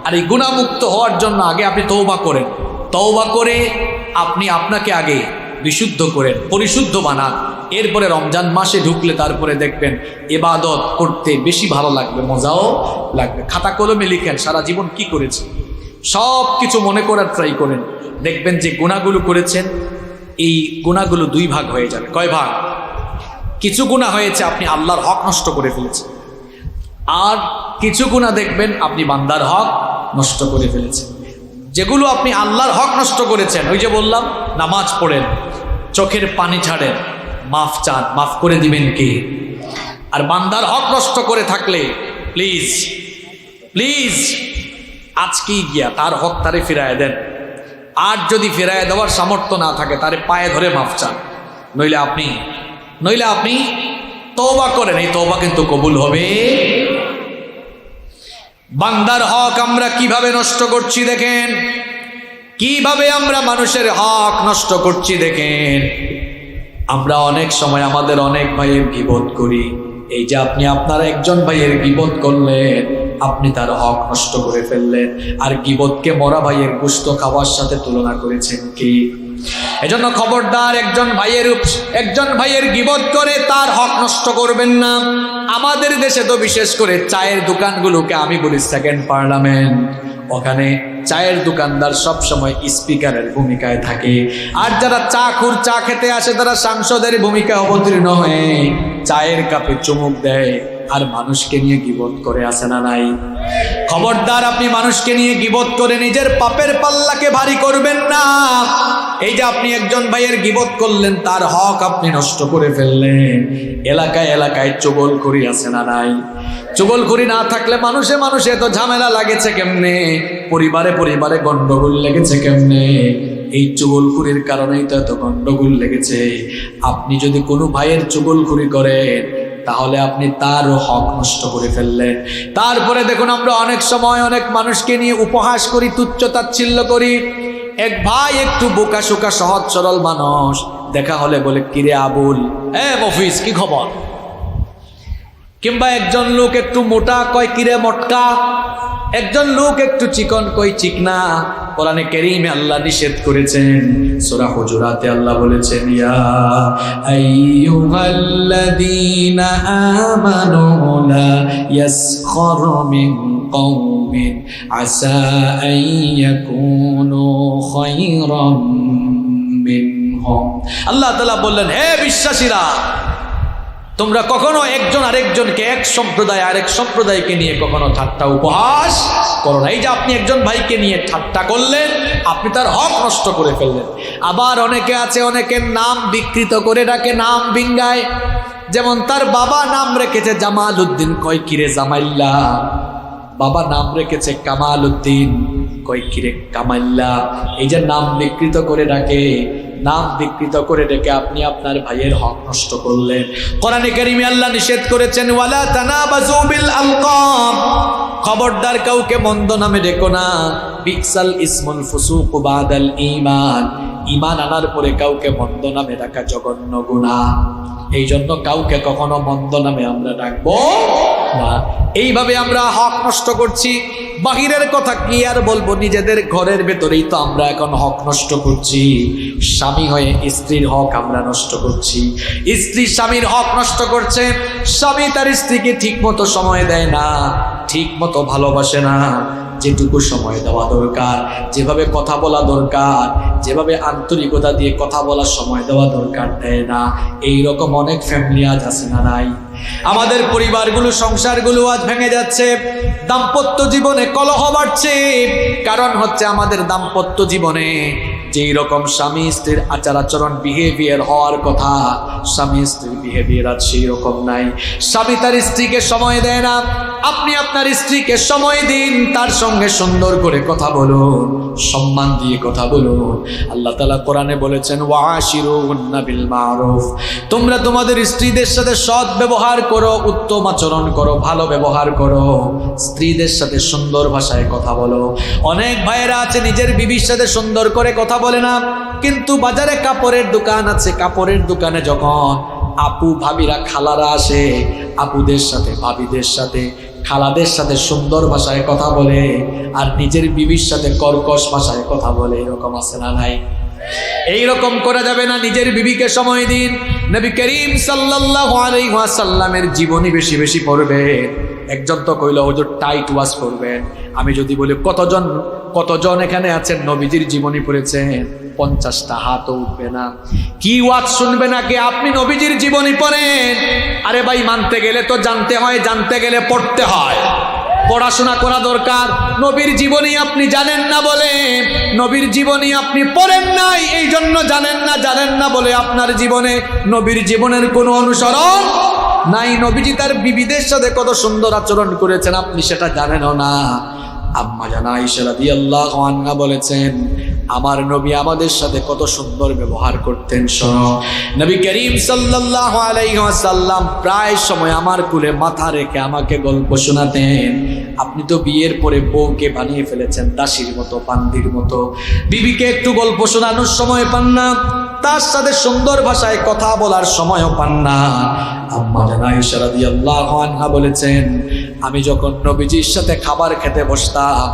আর এই গুনাহমুক্ত হওয়ার জন্য আগে আপনি তওবা করেন। তওবা করে আপনি আপনাকে আগে বিশুদ্ধ করেন, পরিশুদ্ধ বানান। এরপরে রমজান মাসে ঢুকলে তারপরে দেখবেন ইবাদত করতে বেশি ভালো লাগবে, মজাও লাগবে। খাতা কলমে লিখেন সারা জীবন কি করেছেন, সব কিছু মনে করার ট্রাই করেন। দেখবেন যে গুনাহগুলো করেছেন এই গুনাহগুলো দুই ভাগ হয়ে যাবে। কয় ভাগ? কিছু গুনাহ হয়েছে আপনি আল্লাহর হক নষ্ট করে ফেলেছেন, আর কিছু গুনাহ দেখবেন আপনি বান্দার হক নষ্ট করে ফেলেছেন। যেগুলো আপনি আল্লাহর হক নষ্ট করেছেন, ওই যে বললাম নামাজ পড়েন, চোখের পানি ছাড়েন, মাফ চান, মাফ করে দিবেন কে? আর বান্দার হক নষ্ট করে থাকলে প্লিজ প্লিজ আজকেই গিয়া তার হক তারে ফিরায় দেন। আর যদি ফিরায় দেওয়ার সামর্থ্য না থাকে তারে পায়ে ধরে মাফ চান। নইলে আপনি তওবা করেন, এই তওবা কিন্তু কবুল হবে। বান্দার হক আমরা কিভাবে নষ্ট করছি দেখেন, কিভাবে আমরা মানুষের হক নষ্ট করছি দেখেন। আমরা অনেক সময় আমাদের অনেক ভাইয়ের গীবত করি। এই যে আপনি আপনার একজন ভাইয়ের গীবত করলেন, আপনি তার হক নষ্ট করে ফেললেন। আর গীবতকে মরা ভাইয়ের গোশত খাওয়ার সাথে তুলনা করেছেন কি? এজন্য খবরদার, একজন ভাইয়ের গীবত করে তার হক নষ্ট করবেন না। আমাদের দেশে তো বিশেষ করে চায়ের দোকানগুলোকে আমি বলি সেকেন্ড পার্লামেন্ট। ওখানে চায়ের দোকানদার সব সময় স্পিকারের ভূমিকায় থাকে, আর যারা চা খেতে আসে তারা সাংসদের ভূমিকা অবতীর্ণ হয়ে চায়ের কাপে চুমুক দেয় আর মানুষকে নিয়ে গীবত করে, আসে না নাই? খবরদার, আপনি মানুষকে নিয়ে গীবত করে নিজের পাপের পাল্লাকে ভারী করবেন না। এই যে আপনি একজন ভাইয়ের গীবত করলেন, তার হক আপনি নষ্ট করে ফেললেন। এলাকায় এলাকায় চুগলখড়ি আছে না নাই? চুগলখড়ি না থাকলে মানুষে তো ঝামেলা লাগেছে কেমনে, পরিবারে গন্ডগোল লেগেছে কেমনে? এই চুগলখড়ির কারণেই তো এত গন্ডগোল লেগেছে। আপনি যদি কোনো ভাইয়ের চুগলখড়ি করেন তাহলে আপনি তার হক নষ্ট করে ফেললেন। তারপরে দেখুন, আমরা অনেক সময় অনেক মানুষকে নিয়ে উপহাস করি, তুচ্ছ-তাচ্ছিল্য করি। এক ভাই একটু বোকা শোকা সহজ সরল মানুষ, দেখা হলে বলে কিরে আবুল, মফিজ কি খবর? কিংবা একজন লোক একটু মোটা, কয় কিরে মটকা। একজন লোক একটু চিকন, কই চিকনা। কোরআনে কারীমে আল্লাহ নিষেধ করেছেন, সূরা হুজুরাতে আল্লাহ বলেছেন, ইয়া আইয়ুহাল্লাযীনা আমানু লা ইয়াসখারু মিন কওমিন আসা আন ইয়াকুনু খায়রাম মিনহুম। আল্লাহ তাআলা বললেন, হে বিশ্বাসীরা, তোমরা কখনো একজন আরেকজনকে, এক সম্প্রদায় আরেক সম্প্রদায়কে নিয়ে কখনো ঠাট্টা উপহাস করো না। এই যে আপনি একজন ভাইকে নিয়ে ঠাট্টা করলেন, আপনি তার হক নষ্ট করে ফেললেন। আবার অনেকে আছে, অনেকের নাম বিকৃত করে ডাকে, নাম বিঙ্গায়। যেমন তার বাবা নাম রেখেছে জামাল উদ্দিন, কয় কিরে জামাইল্লা। বাবা নাম রেখেছে কামাল উদ্দিন, কয় কিরে কামাইল্লা। এই যে নাম বিকৃত করে ডাকে, নাম বিকৃত করে ডেকে আপনি আপনার ভাইয়ের হক নষ্ট করলেন। কোরআনে কারিমে আল্লাহ নিষেধ করেছেন, ওয়ালা তানাবাজু বিল আলকাব, খবরদার কাউকে মন্দ নামে ডেকো না। বিকসাল ইসমুল ফুসুক বাদাল ঈমান, ঈমান আনার পরে কাউকে মন্দ নামে ডাকা জঘন্য গুনাহ। এই জন্য কাউকে কখনো মন্দ নামে আমরা ডাকবো না। এইভাবে আমরা হক নষ্ট করছি। বাহিরের কথা কি আর বলবো, নিজেদের ঘরের ভেতরেই তো আমরা এখন হক নষ্ট করছি। স্বামী হয়ে স্ত্রীর হক আমরা নষ্ট করছি, স্ত্রী স্বামীর হক নষ্ট করছে। স্বামী তার স্ত্রীকে ঠিক মতো সময় দেয় না, ঠিক মতো ভালোবাসে না। যেটুকু সময় দেওয়া দরকার, যেভাবে কথা বলা দরকার, যেভাবে আন্তরিকতা দিয়ে কথা বলার সময় দেওয়া দরকার, দেয় না। এইরকম অনেক ফ্যামিলি আজ আছে না নাই? আমাদের পরিবারগুলো, সংসারগুলো আজ ভেঙে যাচ্ছে। দাম্পত্য জীবনে কলহ বাড়ছে। কারণ হচ্ছে আমাদের দাম্পত্য জীবনে যেই রকম স্বামী স্ত্রীর আচার আচরণ, বিহেভিয়ার হওয়ার কথা, স্বামী স্ত্রীর বিহেভিয়ার আজ সেই রকম নাই। স্বামী তার স্ত্রীকে সময় দেয় না। আপনি আপনার স্ত্রীকে সময় দিন, তার সঙ্গে সুন্দর করে কথা বলুন, সম্মান দিয়ে কথা বলুন। আল্লাহ তাআলা কোরআনে বলেছেন, ওয়াশিরুহুন্না বিল মারুফ, তোমরা তোমাদের স্ত্রীদের সাথে সৎ ব্যবহার করো, উত্তম আচরণ করো, ভালো ব্যবহার করো। স্ত্রীদের সাথে সুন্দর ভাষায় কথা বলো। অনেক ভাইয়েরা আছে নিজের বিবির সাথে সুন্দর করে কথা বলে না, কিন্তু বাজারে কাপড়ের দোকান আছে, কাপড়ের দোকানে যখন আপু ভাবিরা খালারা আসে, আপুদের সাথে, ভাবিদের সাথে, খালাদের সাথে সুন্দর ভাষায় কথা বলে, আর নিজের বিবির সাথে কর্কশ ভাষায় কথা বলে। এরকম আছে না নাই? এইরকম করা যাবে না। নিজের বিবিকে সময় দিন। নবী করিম সাল্লাল্লাহু আলাইহি ওয়াসাল্লামের জীবনী বেশি বেশি পড়বেন। একজন তো কইল হুজুর টাইট ওয়াজ করবেন। আমি যদি বলি কতজন এখানে আছেন নবীজির জীবনী পড়েছেন, 50টা হাতও উঠবে না। কি ওয়াজ শুনবে নাকি? আপনি নবীজির জীবনী পড়েন। আরে ভাই, মানতে গেলে তো জানতে হয়, জানতে গেলে পড়তে হয়, পড়াশোনা করা দরকার। নবীর জীবনী আপনি জানেন না বলে, নবীর জীবনী আপনি পড়েন নাই, এই জন্য জানেন না বলে আপনার জীবনে নবীর জীবনের কোনো অনুসরণ নাই। নবীজি তার বিবিদের সাথে কত সুন্দর আচরণ করেছেন, আপনি সেটা জানেনও না। আম্মা জান আয়েশা রাদিয়াল্লাহু আনহা বলেছেন, আমার নবী আমাদের সাথে কত সুন্দর ব্যবহার করতেন। শোনো, নবী করিম সাল্লাল্লাহু আলাইহি ওয়াসাল্লাম প্রায় সময় আমার কোলে মাথা রেখে আমাকে গল্প শোনাতেন। আপনি তো বিয়ের পরে বউকে বানিয়ে ফেলেছেন দাসীর মতো, বান্দির মতো। বিবিকে একটু গল্প শোনানোর সময় পান না, তার সাথে সুন্দর ভাষায় কথা বলার সময়ও পান না। আম্মা জান আয়েশা রাদিয়াল্লাহু আনহা বলেছেন, আমি যখন নবীজির সাথে খাবার খেতে বসতাম,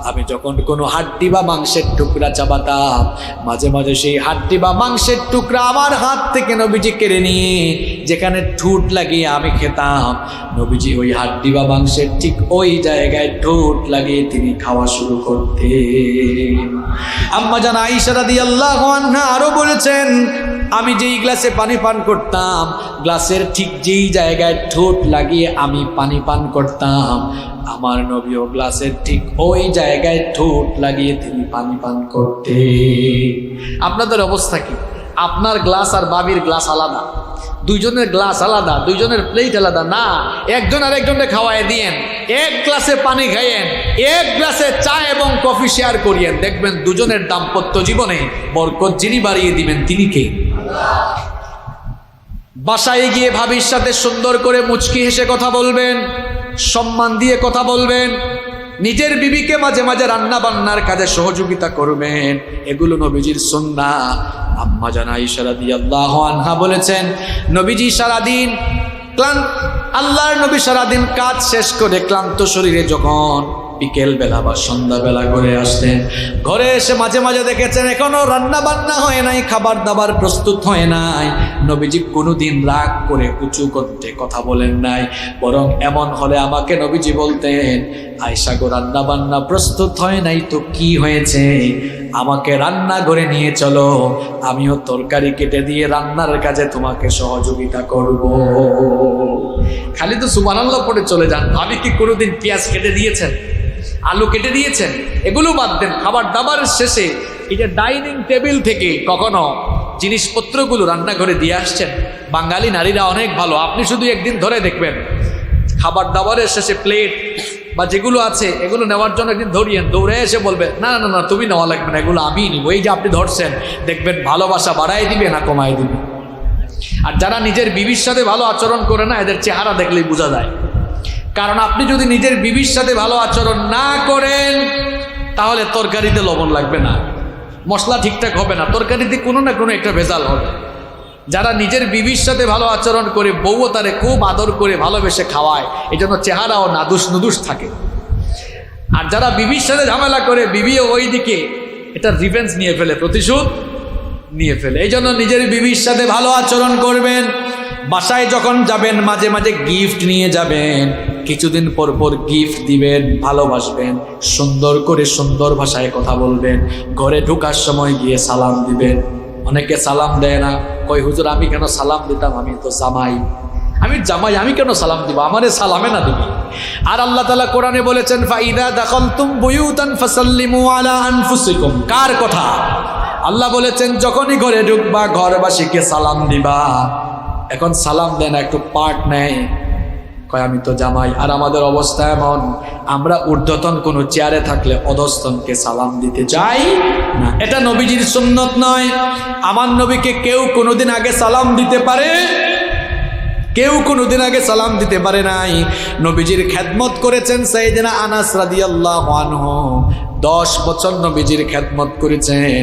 আমি যখন কোনো হাড্ডি বা মাংসের টুকরা চাবাতাম, মাঝে মাঝে সেই হাড্ডি বা মাংসের টুকরা আমার হাত থেকে নবীজি কেড়ে নিয়ে যেখানে ঠোঁট লাগিয়ে আমি খেতাম, নবীজি ওই হাড্ডি বা মাংসের ঠিক ওই জায়গায় ঠোঁট লাগিয়ে তিনি খাওয়া শুরু করতেন। আম্মা জান আয়েশা রাদিয়াল্লাহু আনহা আরো বলেছেন, আমি যেই গ্লাসে পানি পান করতাম, গ্লাসের ঠিক যেই জায়গায় ঠোঁট লাগিয়ে আমি পানি পান করতাম, আমার নবীও গ্লাসের ঠিক ওই জায়গায় ঠোঁট লাগিয়ে তিনি পানি পান করতেন। আপনাদের অবস্থা কি? আপনার গ্লাস আর বাবির গ্লাস আলাদা, দুইজনের গ্লাস আলাদা, দুইজনের প্লেট আলাদা না। একজন আর একজনকে খাওয়াই দিয়েন, এক গ্লাসে পানি খাইয়েন, এক গ্লাসে চা এবং কফি শেয়ার করিয়েন, দেখবেন দুজনের দাম্পত্য জীবনে বরকত যিনি বাড়িয়ে দিবেন তিনি কে? বাসায় গিয়ে ভাবির সাথে সুন্দর করে মুচকি হেসে কথা বলবেন, সম্মান দিয়ে কথা বলবেন। নিজের বিবিকে মাঝে মাঝে রান্না বান্নার কাজে সহযোগিতা করবেন, এগুলো নবীজির সুন্নাহ। আম্মা জান আয়েশা রাদিয়াল্লাহু আনহা বলেছেন, নবীজি সারাদিন আল্লাহর নবী সারাদিন কাজ শেষ করে ক্লান্ত শরীরে যখন বিকেল বেলা বা সন্ধ্যাবেলা ঘরে আসতেন, ঘরে এসে মাঝে মাঝে দেখেছেন এখনো রান্না বান্না হয় নাই, খাবার দাবার প্রস্তুত হয় নাই। নবীজি কোনোদিন রাগ করে উঁচু করতে কথা বলেন নাই, বরং এমন হলে আমাকে নবীজি বলতেন, আয়েশা গো রান্না বান্না প্রস্তুত হয় নাই তো কি হয়েছে, আমাকে রান্নাঘরে নিয়ে চলো, আমিও তরকারি কেটে দিয়ে রান্নার কাজে তোমাকে সহযোগিতা করব। খালি তো সুবহানাল্লাহ পড়ে চলে যান। ভাবি কি কোনোদিন পেঁয়াজ কেটে দিয়েছেন? আলু কেটে দিয়েছেন, এগুলো বাদ দেন। খাবার দাবারের শেষে এই যে ডাইনিং টেবিল থেকে কখনো জিনিসপত্রগুলো রান্নাঘরে দিয়ে আসছেন। বাঙালি নারীরা অনেক ভালো, আপনি শুধু একদিন ধরে দেখবেন খাবার দাবারের শেষে প্লেট বা যেগুলো আছে এগুলো নেওয়ার জন্য একদিন ধরিয়েন, দৌড়ে এসে বলবে না না না তুমি নেওয়া লাগবে না, এগুলো আমিই নিব। এই যে আপনি ধরছেন, দেখবেন ভালোবাসা বাড়াই দিবে না কমাই দিবে। আর যারা নিজের বিবির সাথে ভালো আচরণ করে না, এদের চেহারা দেখলেই বোঝা যায়। কারণ আপনি যদি নিজের বিবির সাথে ভালো আচরণ না করেন, তাহলে তরকারিতে লবণ লাগবে না, মশলা ঠিকঠাক হবে না, তরকারিতে কোনো না কোনো একটা ভেজাল হবে। যারা নিজের বিবির সাথে ভালো আচরণ করে, বউও তারে খুব আদর করে ভালোবেসে খাওয়ায়, এই জন্য চেহারাও নাদুস নুদুস থাকে। আর যারা বিবির সাথে ঝামেলা করে, বিবিও ওই দিকে এটা রিভেঞ্জ নিয়ে ফেলে, প্রতিশোধ নিয়ে ফেলে। এই জন্য নিজের বিবির সাথে ভালো আচরণ করবেন। বাসায় যখন যাবেন মাঝে মাঝে গিফট নিয়ে যাবেন, কিছুদিন পর পর গিফট দিবেন, ভালোবাসবেন, সুন্দর করে সুন্দর ভাষায় কথা বলবেন। ঘরে ঢোকার সময় গিয়ে সালাম দিবেন। অনেকে সালাম দেয় না, কই হুজুর আমি কেন সালাম দিতাম, আমি তো জামাই, আমি কেন সালাম দিব, আমারে সালামে না দিবি। আর আল্লাহ তাআলা কোরআনে বলেছেন ফাইদা দাখালতুম বুয়ুতান ফাসাল্লিমু আলা আনফুসিকুম। কার কথা? আল্লাহ বলেছেন যখনই ঘরে ঢুকবা ঘরবাসীকে সালাম দিবা। এখন সালাম দেন একটু পার্ট নেয়, কয় আমি তো জামাই। আর আমাদের অবস্থা এমন, আমরা ঊর্ধ্বতন কোনো চেয়ারে থাকলে অধস্তনকে সালাম দিতে চাই না। এটা নবীজির সুন্নত নয়। আমার নবীকে কেউ কোনোদিন আগে সালাম দিতে পারে, কেউ কোনোদিন আগে সালাম দিতে পারে নাই। নবীজির খেদমত করেছেন সাইয়েদনা আনাস রাদিয়াল্লাহু আনহু। 10 বছর নবীজির খেদমত করেছেন,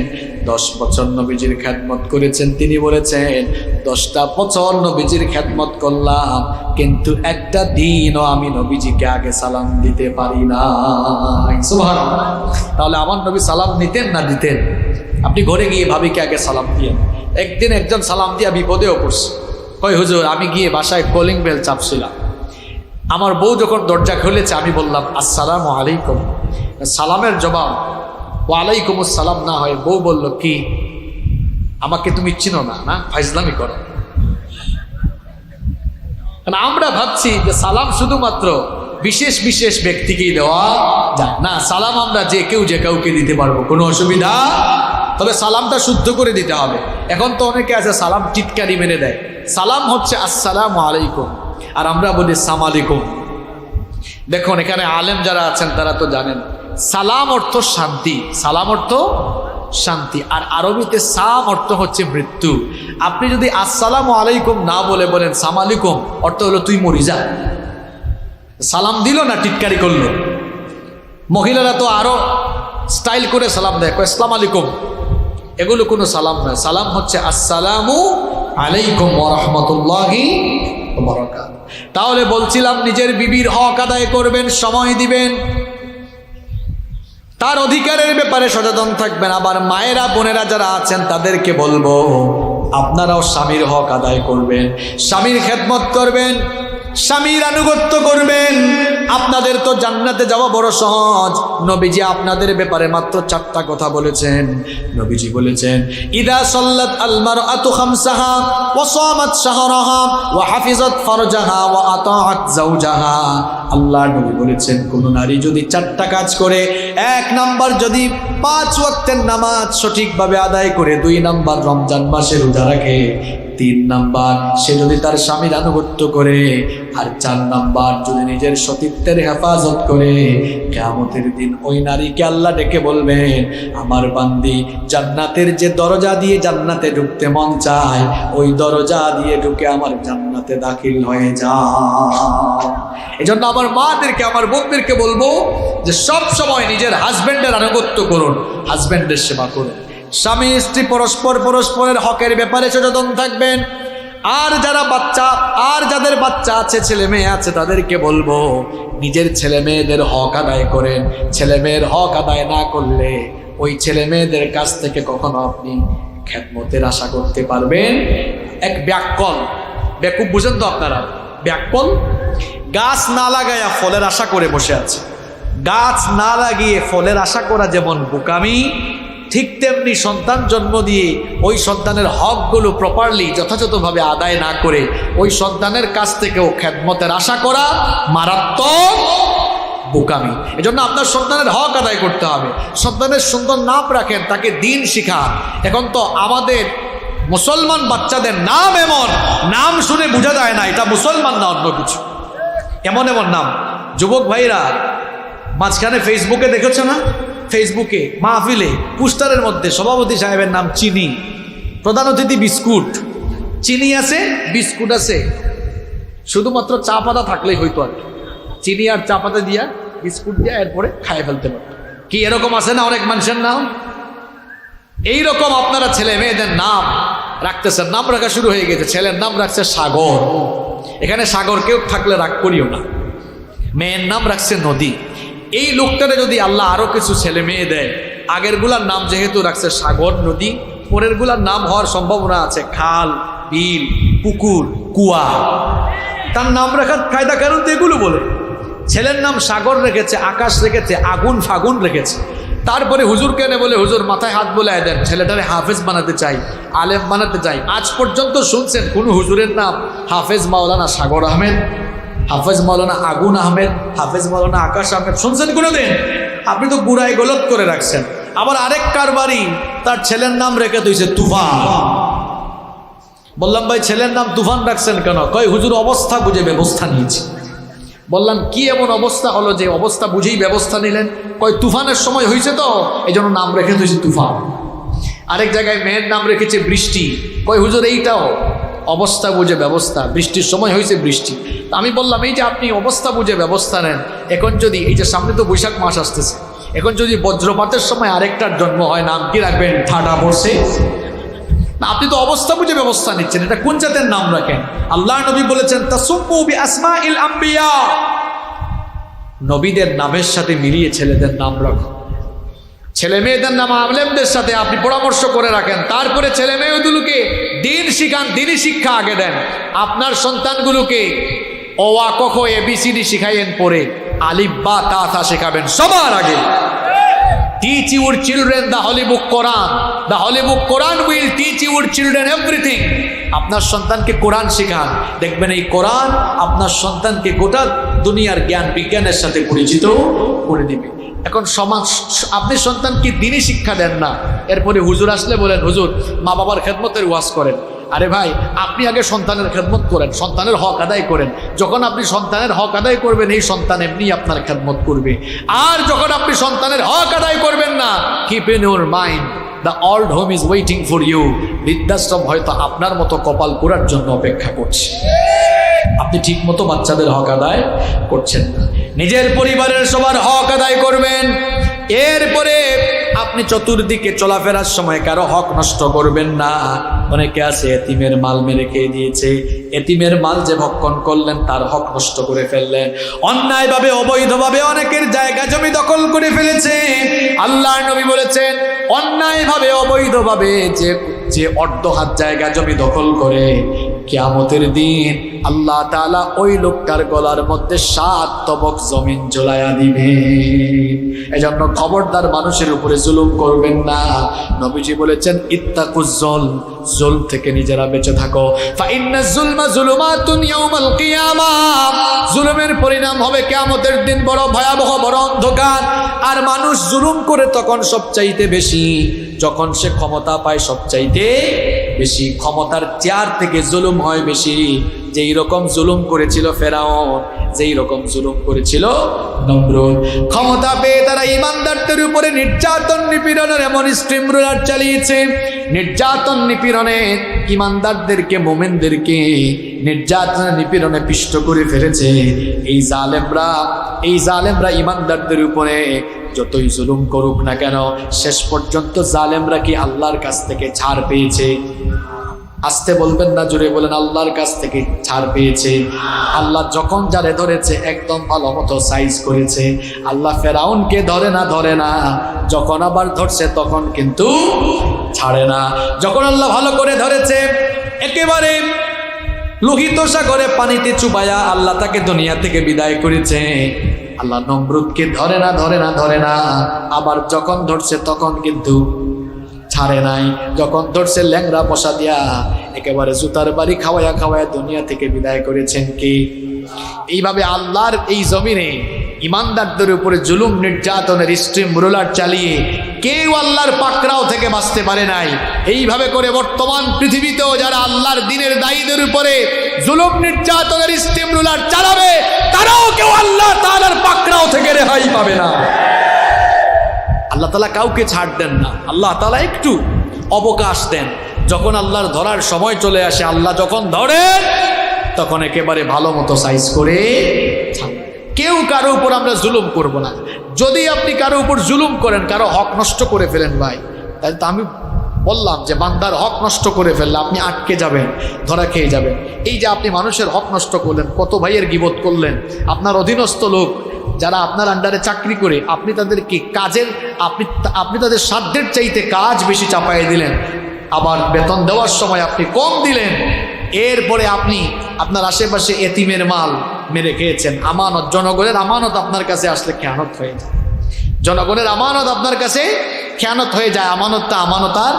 10 বছর নবীজির খেদমত করেছেন। তিনি বলেছেন 10টা বছর নবীজির খেদমত করলাম, কিন্তু একটা দিনও আমি নবীজিকে আগে সালাম দিতে পারি না। সুবহানাল্লাহ। তাহলে আমার নবী সালাম নিতেন না দিতেন? আপনি ঘরে গিয়ে ভাবিকে আগে সালাম দিয়েন। একদিন একজন সালাম দিয়া বিপদেও পড়ছে। কই হুজুর আমি গিয়ে বাসায় কলিং বেল চাপছিলাম, আমার বউ যখন দরজা খুলেছে আমি বললাম আসসালামু আলাইকুম। সালামের জবাব ওয়ালাইকুম আসসালাম না হয় বউ বলল কি আমাকে তুমি চিনো না? না ফাইজলামি করো। কারণ আমরা ভাবছি যে সালাম শুধুমাত্র বিশেষ বিশেষ ব্যক্তিকেই দেওয়া যায় না। সালাম আমরা যে কেউ যে কাউকে দিতে পারবো, কোনো অসুবিধা, তবে সালামটা শুদ্ধ করে দিতে হবে। এখন তো অনেকে আছে সালাম টিটকারি মেরে দেয়। সালাম হচ্ছে আসসালামু আলাইকুম, আর আমরা বলি সালাম আলাইকুম। দেখুন এখানে আলেম যারা আছেন তারা তো জানেন সালাম অর্থ শান্তি, সালাম অর্থ শান্তি। আর আরবিতে সাম অর্থ হচ্ছে মৃত্যু। আপনি যদি আসসালামু আলাইকুম না বলে বলেন সালাম আলাইকুম, অর্থ হলো তুই মরি যা। সালাম দিল না টিটকারি করলো। মহিলারা তো আরো স্টাইল করে সালাম দেয়, আসসালামু আলাইকুম। এগুলো কোনো সালাম নয়। সালাম হচ্ছে আসসালামু আলাইকুম ওয়া রাহমাতুল্লাহি ওয়া বারাকাতুহু। তাহলে বলছিলাম নিজের বিবির হক আদায় করবেন, সময় দিবেন, তার অধিকারের ব্যাপারে সচেতন থাকবেন। আবার মায়েরা বোনেরা যারা আছেন তাদেরকে বলবো আপনারাও স্বামীর হক আদায় করবেন, স্বামীর খেদমত করবেন, স্বামীর আনুগত্য করবেন। আপনাদের তো জান্নাতে যাওয়া বড় সহজ। নবীজি আপনাদের ব্যাপারে মাত্র 4টা কথা বলেছেন। নবীজি বলেছেন ইদা সাল্লাত আল মারআতু খামসাহা ওয়া সামাত শাহরাহা ওয়া হাফিজাত ফারজাহা ওয়া আতাআত যাওজাহা। আল্লাহ নবী বলেছেন কোন নারী যদি 4টা কাজ করে, 1 নাম্বার যদি 5 ওয়াক্তের নামাজ সঠিকভাবে আদায় করে, 2 নাম্বার রমজান মাসে রোজা রাখে, 3 নাম্বার সে যদি তার স্বামীর আনুগত্য করে, আর 4 নাম্বার যদি নিজের সতীত্বের হেফাজত করে, কিয়ামতের দিন ওই নারীকে আল্লাহ ডেকে বলবেন আমার বান্দি জান্নাতের যে দরজা দিয়ে জান্নাতে ঢুকতে মন চায়, ওই দরজা দিয়ে ঢুকে আমার জান্নাতে দাখিল হয়ে যায়। এজন্য আমার মাদেরকে আমার বোনদেরকে বলবো যে সব সময় নিজের হাজবেন্ডের আনুগত্য করুন, হাজবেন্ডের সেবা করুন। স্বামী স্ত্রী পরস্পরের হকের ব্যাপারে সচেতন থাকবেন। আর যাদের বাচ্চা আছে, ছেলে মেয়ে আছে, তাদেরকে বলবো নিজের ছেলে মেয়েদের হক আদায় করেন। ছেলে মেয়ের হক আদায় না করলে ওই ছেলে মেয়েদের কাছ থেকে কখনো আপনি খেদমতের আশা করতে পারবেন। এক ব্যাকুব বুঝেন তো আপনারা? ব্যাকল গাছ না লাগাইয়া ফলের আশা করে বসে আছে। গাছ না লাগিয়ে ফলের আশা করা যেমন বোকামি, ঠিক তেমনি সন্তান জন্ম দিয়ে ওই সন্তানের হকগুলো প্রপারলি যথাযথভাবে আদায় না করে ওই সন্তানের কাছ থেকেও খেদমতের আশা করা মারাত্মক বোকামি। এজন্য আপনার সন্তানের হক আদায় করতে হবে। সন্তানের সুন্দর নাম রাখেন, তাকে দিন শিখান। এখন তো আমাদের মুসলমান বাচ্চাদের নাম এমন, নাম শুনে বোঝা যায় না এটা মুসলমান না অন্য কিছু। এমন এমন নাম, যুবক ভাইরা মাঝখানে ফেসবুকে দেখেছো না, ফেসবুকে মাহফিলে পোস্টারের মধ্যে সভাপতি সাহেবের নাম চিনি, প্রধান অতিথি বিস্কুট। চিনি আছে, বিস্কুট আছে, শুধুমাত্র চা পাতা থাকলেই হইতো আর কি। চিনি আর চা পাতা দিয়া বিস্কুট দিয়া এরপরে খাইয়ে ফেলতে পারত। কি এরকম আছে না অনেক মানুষের নাম? এইরকম আপনারা ছেলে মেয়েদের নাম রাখতেছেন, নাম রাখা শুরু হয়ে গেছে। ছেলের নাম রাখছে সাগর, এখানে সাগর কেউ থাকলে রাগ করিও না। মেয়ের নাম রাখছে নদী। এই লোকটারে যদি আল্লাহ আরো কিছু ছেলে মেয়ে দেয়, আগেরগুলার নাম যেহেতু রাখছে সাগর নদী, পরেরগুলার নাম হওয়ার সম্ভাবনা আছে খাল, বিল, পুকুর, কুয়া। তার নাম রাখার কায়দা কারণ তো এগুলো বলে। ছেলের নাম সাগর রেখেছে, আকাশ রেখেছে, আগুন ফাগুন রেখেছে। তারপরে হুজুর কেনে বলে হুজুর মাথায় হাত বলে দেন, ছেলেটারে হাফেজ বানাতে চাই, আলেম বানাতে চাই। আজ পর্যন্ত শুনছেন কোন হুজুরের নাম হাফেজ মাওলানা সাগর আহমেদ, হাফেজ মাওলানা আগুন আহমেদ, হাফেজ মাওলানা আকাশ আহমেদ শুনছেন কোনোদিন? আপনি তো গুড়াই গলত করে রাখছেন। আবার আরেক কারবারি তার ছেলের নাম রেখে দিয়েছে তুফান। বললাম ভাই ছেলের নাম তুফান রাখছেন কেন? কয় হুজুর অবস্থা বুঝে ব্যবস্থা নিয়েছি। বললাম কি এমন অবস্থা হলো যে অবস্থা বুঝেই ব্যবস্থা নিলেন? কয় তুফানের সময় হয়েছে তো এই জন্য নাম রেখে দিয়েছি তুফান। আরেক জায়গায় মেয়ের নাম রেখেছে বৃষ্টি। কয় হুজুর এইটাও অবস্থা বুঝে ব্যবস্থা, বৃষ্টির সময় হয়েছে বৃষ্টি। আমি বললাম এই যে আপনি অবস্থা বুঝে ব্যবস্থা নেন, এখন যদি এই যে সামনে তো বৈশাখ মাস আসতেছে, এখন যদি বজ্রপাতের সময় আরেকটার জন্ম হয়, নাম কি রাখবেন? ঠাডা পড়ছে না। আপনি তো অবস্থা বুঝে ব্যবস্থা নিচ্ছেন, এটা কোন জাতের নাম রাখেন? আল্লাহ নবী বলেছেন তাসুম্মু বিআসমাইল আম্বিয়া, নবীদের নামের সাথে মিলিয়ে ছেলেদের নাম রাখো। ছেলে মেয়েদের নাম আলেমদের সাথে আপনি পরামর্শ করে রাখেন। তারপরে ছেলে মেয়েগুলোকে দিন শিখান, দিনই শিক্ষা আগে দেন। আপনার সন্তানগুলোকে অ আ ক খ এবিসিডি শিখাইয়েন, পরে আলিফ বা তা থা শেখাবেন সবার আগে। Teach your children the holy book Quran. The holy book Quran will teach your children everything. আপনার সন্তানকে কোরআন শেখান, দেখবেন এই কোরআন আপনার সন্তানকে গোটা দুনিয়ার জ্ঞান বিজ্ঞানের সাথে পরিচিত করে দিবে। এখন সমাজ, আপনি সন্তানকে দিনই শিক্ষা দেন না, এরপরে হুজুর আসলে বলেন হুজুর মা বাবার খেদমতের ওয়াজ করেন। আরে ভাই আপনি আগে সন্তানের খেদমত করেন, সন্তানের হক আদায় করেন। যখন আপনি সন্তানের হক আদায় করবেন এই সন্তান এমনি আপনার খেদমত করবে। আর যখন আপনি সন্তানের হক আদায় করবেন না, keep in your mind the old home is waiting for you. বৃদ্ধাশ্রম হয়তো আপনার মতো কপাল পোড়ার জন্য অপেক্ষা করছে। আপনি ঠিক মতো বাচ্চাদের হক আদায় করছেন না। নিজের পরিবারের সবার হক আদায় করবেন। এরপরে আপনি চতুর্দিকে চলাফেরার সময় কারো হক নষ্ট করবেন না। অনেকে আছে এতিমের মাল মেরে খেয়ে দিয়েছে, এতিমের মাল যে ভক্ষণ করলেন তার হক নষ্ট করে ফেললেন। অন্যায়ভাবে অবৈধভাবে অনেকের জায়গা জমি দখল করে ফেলেছে। আল্লাহর নবী বলেছেন অন্যায়ভাবে অবৈধভাবে যে অর্ধ হাত জায়গা জমি দখল করে, কিয়ামতের দিন আল্লাহ তাআলা ওই লোকটার গলার মধ্যে 7 তবক জমিন ঝুলাইয়া দিবে। এজন্য খবরদার মানুষের উপরে জুলুম করবেন না। নবীজি বলেছেন ইত্তাকুজ জুলম, জুলম থেকে নিজেরা বেঁচে থাকো। ফা ইন্নাজ জুলমা জুলুমাতুন ইয়াউমাল কিয়ামাহ, জুলুমের পরিণাম হবে কিয়ামতের দিন বড় ভয়াবহ, বড় অন্ধকার। আর মানুষ জুলুম করে তখন সবচাইতে বেশি যখন সে ক্ষমতা পায়, সবচাইতে বেশি ক্ষমতার চেয়ার থেকে জুলুম হয় বেশি। যেই রকম জুলুম করেছিল ফেরাউন, যেই রকম জুলুম করেছিল নমরুদ। ক্ষমতা পেয়ে তারা ইমানদারদের উপরে নির্যাতন নিপীড়নের এমন স্ট্রিম রোলার চালিয়েছে। নির্যাতন নিপীড়নে ইমানদারদেরকে, মোমেনদেরকে নির্যাতন নিপীড়নে পিষ্ট করে ফেলেছে। এই জালেমরা ইমানদারদের উপরে যতই জুলুম করুক না কেন, শেষ পর্যন্ত জালেমরা কি আল্লাহর কাছ থেকে ছাড় পেয়েছে? আসতে বলবেন না, জোরে বলেন আল্লাহর কাছ থেকে ছাড় পেয়েছে। আল্লাহ যখন যারে ধরেছে একদম ভালো মতো সাইজ করেছে। আল্লাহ ফেরাউনকে ধরে না, যখন আবার ধরছে তখন কিন্তু ছাড়ে না। যখন আল্লাহ ভালো করে ধরেছে, একেবারে লোহিত সাগরে পানিতে চুবায়া আল্লাহ তাকে দুনিয়া থেকে বিদায় করেছে। আল্লাহ নমরুদকে ধরে না, আবার যখন ধরছে তখন কিন্তু ছাড়ে নাই। যখন ধরছে ল্যাংরা বসা দিয়া একেবারে জুতার বাড়ি খাওয়ায়া দুনিয়া থেকে বিদায় করেছেন কি? এইভাবে আল্লাহর এই জমিনে ইমানদারদের উপরে জুলুম নির্যাতনের স্ট্রিম রোলার চালিয়ে কেউ আল্লাহর পাকড়াও থেকে বাঁচতে পারে নাই। এইভাবে করে বর্তমান পৃথিবীতেও যারা আল্লাহর দ্বীনের দায়ীদের উপরে জুলুম নির্যাতনের স্ট্রিম রোলার চালাবে, তারাও কেউ আল্লাহ তাআলার পাকড়াও থেকে রেহাই পাবে না। আল্লাহ তাআলা কাউকে ছাড় দেন না। আল্লাহ তাআলা একটু অবকাশ দেন। যখন আল্লাহর ধরার সময় চলে আসে, আল্লাহ যখন ধরেন তখন একেবারে ভালো মতো সাইজ করে ছাড়েন। কেউ কারো উপর আমরা জুলুম করব না। যদি আপনি কারো উপর জুলুম করেন, কারো হক নষ্ট করে ফেলেন ভাই, তাহলে তো আমি বললাম যে বান্দার হক নষ্ট করে ফেললে আপনি আটকে যাবেন, ধরা খেয়ে যাবেন। এই যে আপনি মানুষের হক নষ্ট করলেন, কত ভাইয়ের গীবত করলেন, আপনার অধীনস্থ লোক যারা আপনার আন্ডারে চাকরি করে, আপনি তাদেরকে কাজের আপনি তাদের সাধ্যের চাইতে কাজ বেশি চাপাইয়ে দিলেন, আবার বেতন দেওয়ার সময় আপনি কম দিলেন। এরপরে আপনি আপনার আশেপাশে এতিমের মাল মেরে খেয়েছেন। আমানত, জনগণের আমানত আপনার কাছে আসলে খেয়ানত হয়ে যায়। জনগণের আমানত আপনার কাছে খেয়ানত হয়ে যায়। আমানতটা আমানত আর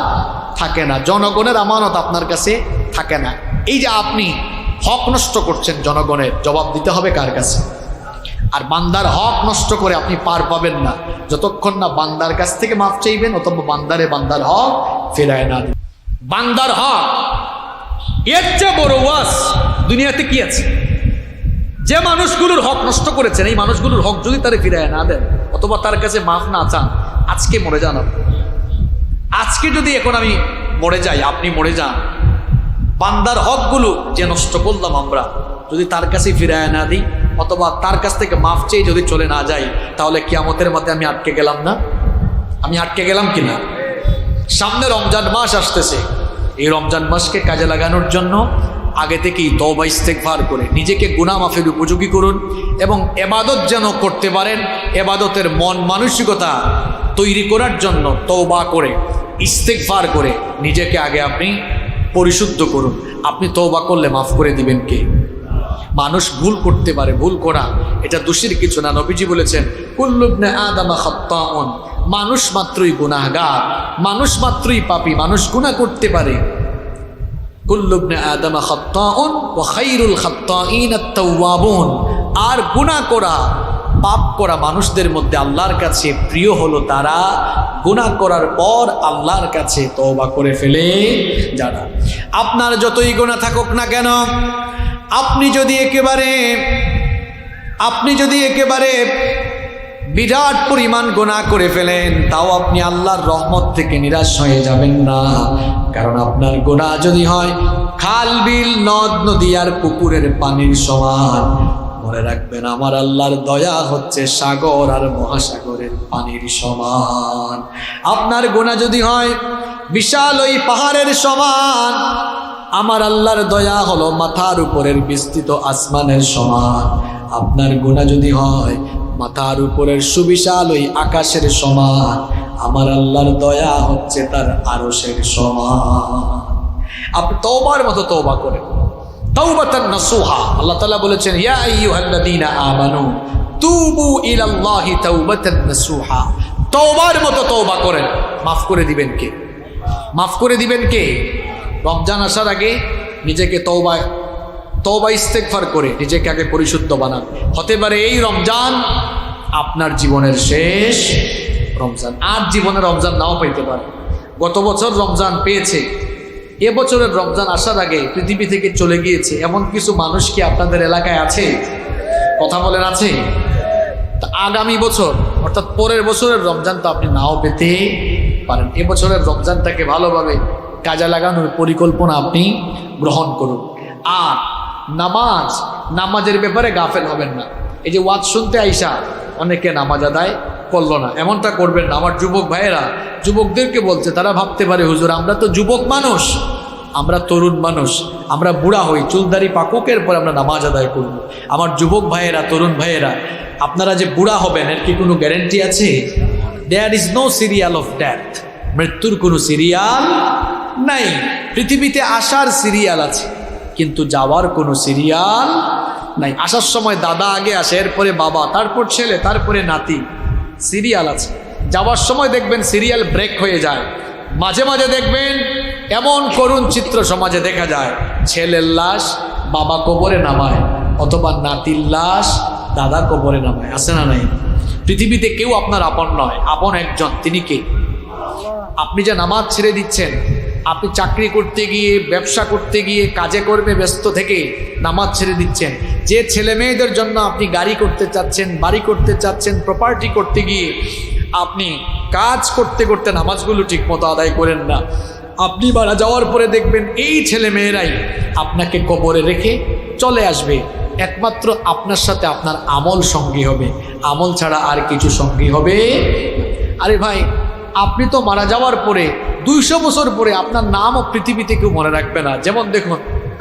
থাকে না, জনগণের আমানত আপনার কাছে থাকে না। এই যে আপনি হক নষ্ট করছেন জনগণের, জবাব দিতে হবে কার কাছে? আর বান্দার হক নষ্ট করে আপনি পার পাবেন না যতক্ষণ না বান্দার কাছ থেকে মাফ চাইবেন, অথবা বান্দার হক ফেরায় না। বান্দার হক এর চেয়ে বড় ওয়াজ দুনিয়াতে কি আছে? যে মানুষগুলোর হক নষ্ট করেছেন, এই মানুষগুলোর হক যদি তারা ফিরায় না দেন, অথবা তার কাছে মাফ না চান, আজকে মরে যান। আজকে যদি এখন আমি মরে যাই, আপনি মরে যান, বান্দার হকগুলো যে নষ্ট করলাম আমরা যদি তার কাছে ফিরায় না দিই, অথবা তার কাছ থেকে মাফ চেয়ে যদি চলে না যাই, তাহলে কিয়ামতের মাঠে আমি আটকে গেলাম না? আমি আটকে গেলাম কিনা? সামনে রমজান মাস আসতেছে। এই রমজান মাসকে কাজে লাগানোর জন্য আগে থেকেই তওবা ইস্তেগফার করে নিজেকে গুনাহ মাফের উপযোগী করুন, এবং এবাদত যেন করতে পারেন, এবাদতের মন মানসিকতা তৈরি করার জন্য তওবা করে ইস্তেগফার করে নিজেকে আগে আপনি পরিশুদ্ধ করুন। আপনি তওবা করলে মাফ করে দিবেন কে? মানুষ ভুল করতে পারে, ভুল করা এটা দোষের কিছু না। নবীজি বলেছেন, কুল্লু ইবনে আদম খাত্তাউন, মানুষ মাত্রই গুনাহগার, মানুষ মাত্রই পাপী, মানুষ গুনাহ করতে পারে। কুল্লু ইবনে আদম খাত্তাউন ওয়া খায়রুল খাত্তাইন আত-তাওয়াবুন, আর গুনাহ করা, পাপ করা মানুষদের মধ্যে আল্লাহর কাছে প্রিয় হলো তারা গুনাহ করার পর আল্লাহর কাছে তওবা করে ফেলে যারা। আপনার যতই গুনাহ থাকুক না কেন, আপনি যদি একেবারে বিরাট পরিমাণ গুনাহ করে ফেলেন, তাও আপনি আল্লাহর রহমত থেকে নিরাশ হয়ে যাবেন না। কারণ আপনার গুনাহ যদি হয় খাল, বিল, নদ, নদী আর পুকুরের পানির সমান, মনে রাখবেন আমার আল্লাহর দয়া হচ্ছে সাগর আর মহাসাগরের পানির সমান। আপনার গুনাহ যদি হয় বিশাল ওই পাহাড়ের সমান, আমার আল্লাহর দয়া হলো মাথার উপরের বিস্তৃত আসমানের সমান। আপনার গুনাহ যদি হয় মাথার উপরের সুবিশাল ওই আকাশের সমান, আমার আল্লাহর দয়া হচ্ছে তার আরশের সমান। আপনি তওবার মতো তওবা করেন, তাওবাতান নাসুহা। আল্লাহ তাআলা বলেছেন, ইয়া আইয়ুহাল্লাযীনা আমানু তুবু ইলাল্লাহি তাওবাতান নাসুহা। তওবার মতো তওবা করেন, মাফ করে দিবেন কে? মাফ করে দিবেন কে? রমজান আসার আগে নিজেকে তওবা ইস্তেগফার করে নিজেকে আগে পরিশুদ্ধ বানান। হতে পারে এই রমজান আপনার জীবনের শেষ রমজান, আর জীবনে রমজান নাও পাইতে পারে। গত বছর রমজান পেয়েছে, এবছরের রমজান আসার আগে পৃথিবী থেকে চলে গিয়েছে এমন কিছু মানুষ কি আপনাদের এলাকায় আছে? কথা বলেন, আছে? তা আগামী বছর অর্থাৎ পরের বছরের রমজান তো আপনি নাও পেতে পারেন। এবছরের রমজানটাকে ভালোভাবে কাজে লাগানোর পরিকল্পনা আপনি গ্রহণ করুন। আর নামাজের ব্যাপারে গাফেল হবেন না। এই যে ওয়াজ শুনতে আইসা অনেকে নামাজ আদায় করলো না, এমনটা করবেন না। আমার যুবক ভাইয়েরা যুবকদেরকে বলছে, তারা ভাবতে পারে হুজুর আমরা তো যুবক মানুষ, আমরা তরুণ মানুষ, আমরা বুড়া হই, চুলদারি পাকুকের পর আমরা নামাজ আদায় করব। আমার যুবক ভাইয়েরা, তরুণ ভাইয়েরা, আপনারা যে বুড়া হবেন এর কি কোনো গ্যারেন্টি আছে? There is no serial of death. মৃত্যুর কোনো সিরিয়াল নাই। পৃথিবীতে আসার সিরিয়াল আছে, কিন্তু যাওয়ার কোনো সিরিয়াল নাই। আসার সময় দাদা আগে আসে, এরপরে বাবা, তারপর ছেলে, তারপরে নাতি, সিরিয়াল আছে। যাওয়ার সময় দেখবেন সিরিয়াল ব্রেক হয়ে যায়। মাঝে মাঝে দেখবেন এমন করুণ চিত্র সমাজে দেখা যায়, ছেলের লাশ বাবা কবরে নামায়, অথবা নাতির লাশ দাদা কবরে নামায়, আছে না নাই? পৃথিবীতে কেউ আপনার আপন নয়, আপন একজন, তিনি কে? আপনি যে নামাজ ছেড়ে দিচ্ছেন, আপনি চাকরি করতে গিয়ে, ব্যবসা করতে গিয়ে, কাজে কর্মে ব্যস্ত থেকে নামাজ ছেড়ে দিচ্ছেন, যে ছেলে মেয়েদের জন্য আপনি গাড়ি করতে চাচ্ছেন, বাড়ি করতে চাচ্ছেন, প্রপার্টি করতে গিয়ে আপনি কাজ করতে করতে নামাজগুলো ঠিক মতো আদায় করেন না, আপনি মারা যাওয়ার পরে দেখবেন এই ছেলে মেয়েরাই আপনাকে কবরে রেখে চলে আসবে। একমাত্র আপনার সাথে আপনার আমল সঙ্গী হবে, আমল ছাড়া আর কিছু সঙ্গী হবে। আরে ভাই, আপনি তো মারা যাওয়ার পরে 200 বছর পরে আপনার নামও পৃথিবীতে কেউ মনে রাখবে না। যেমন দেখুন,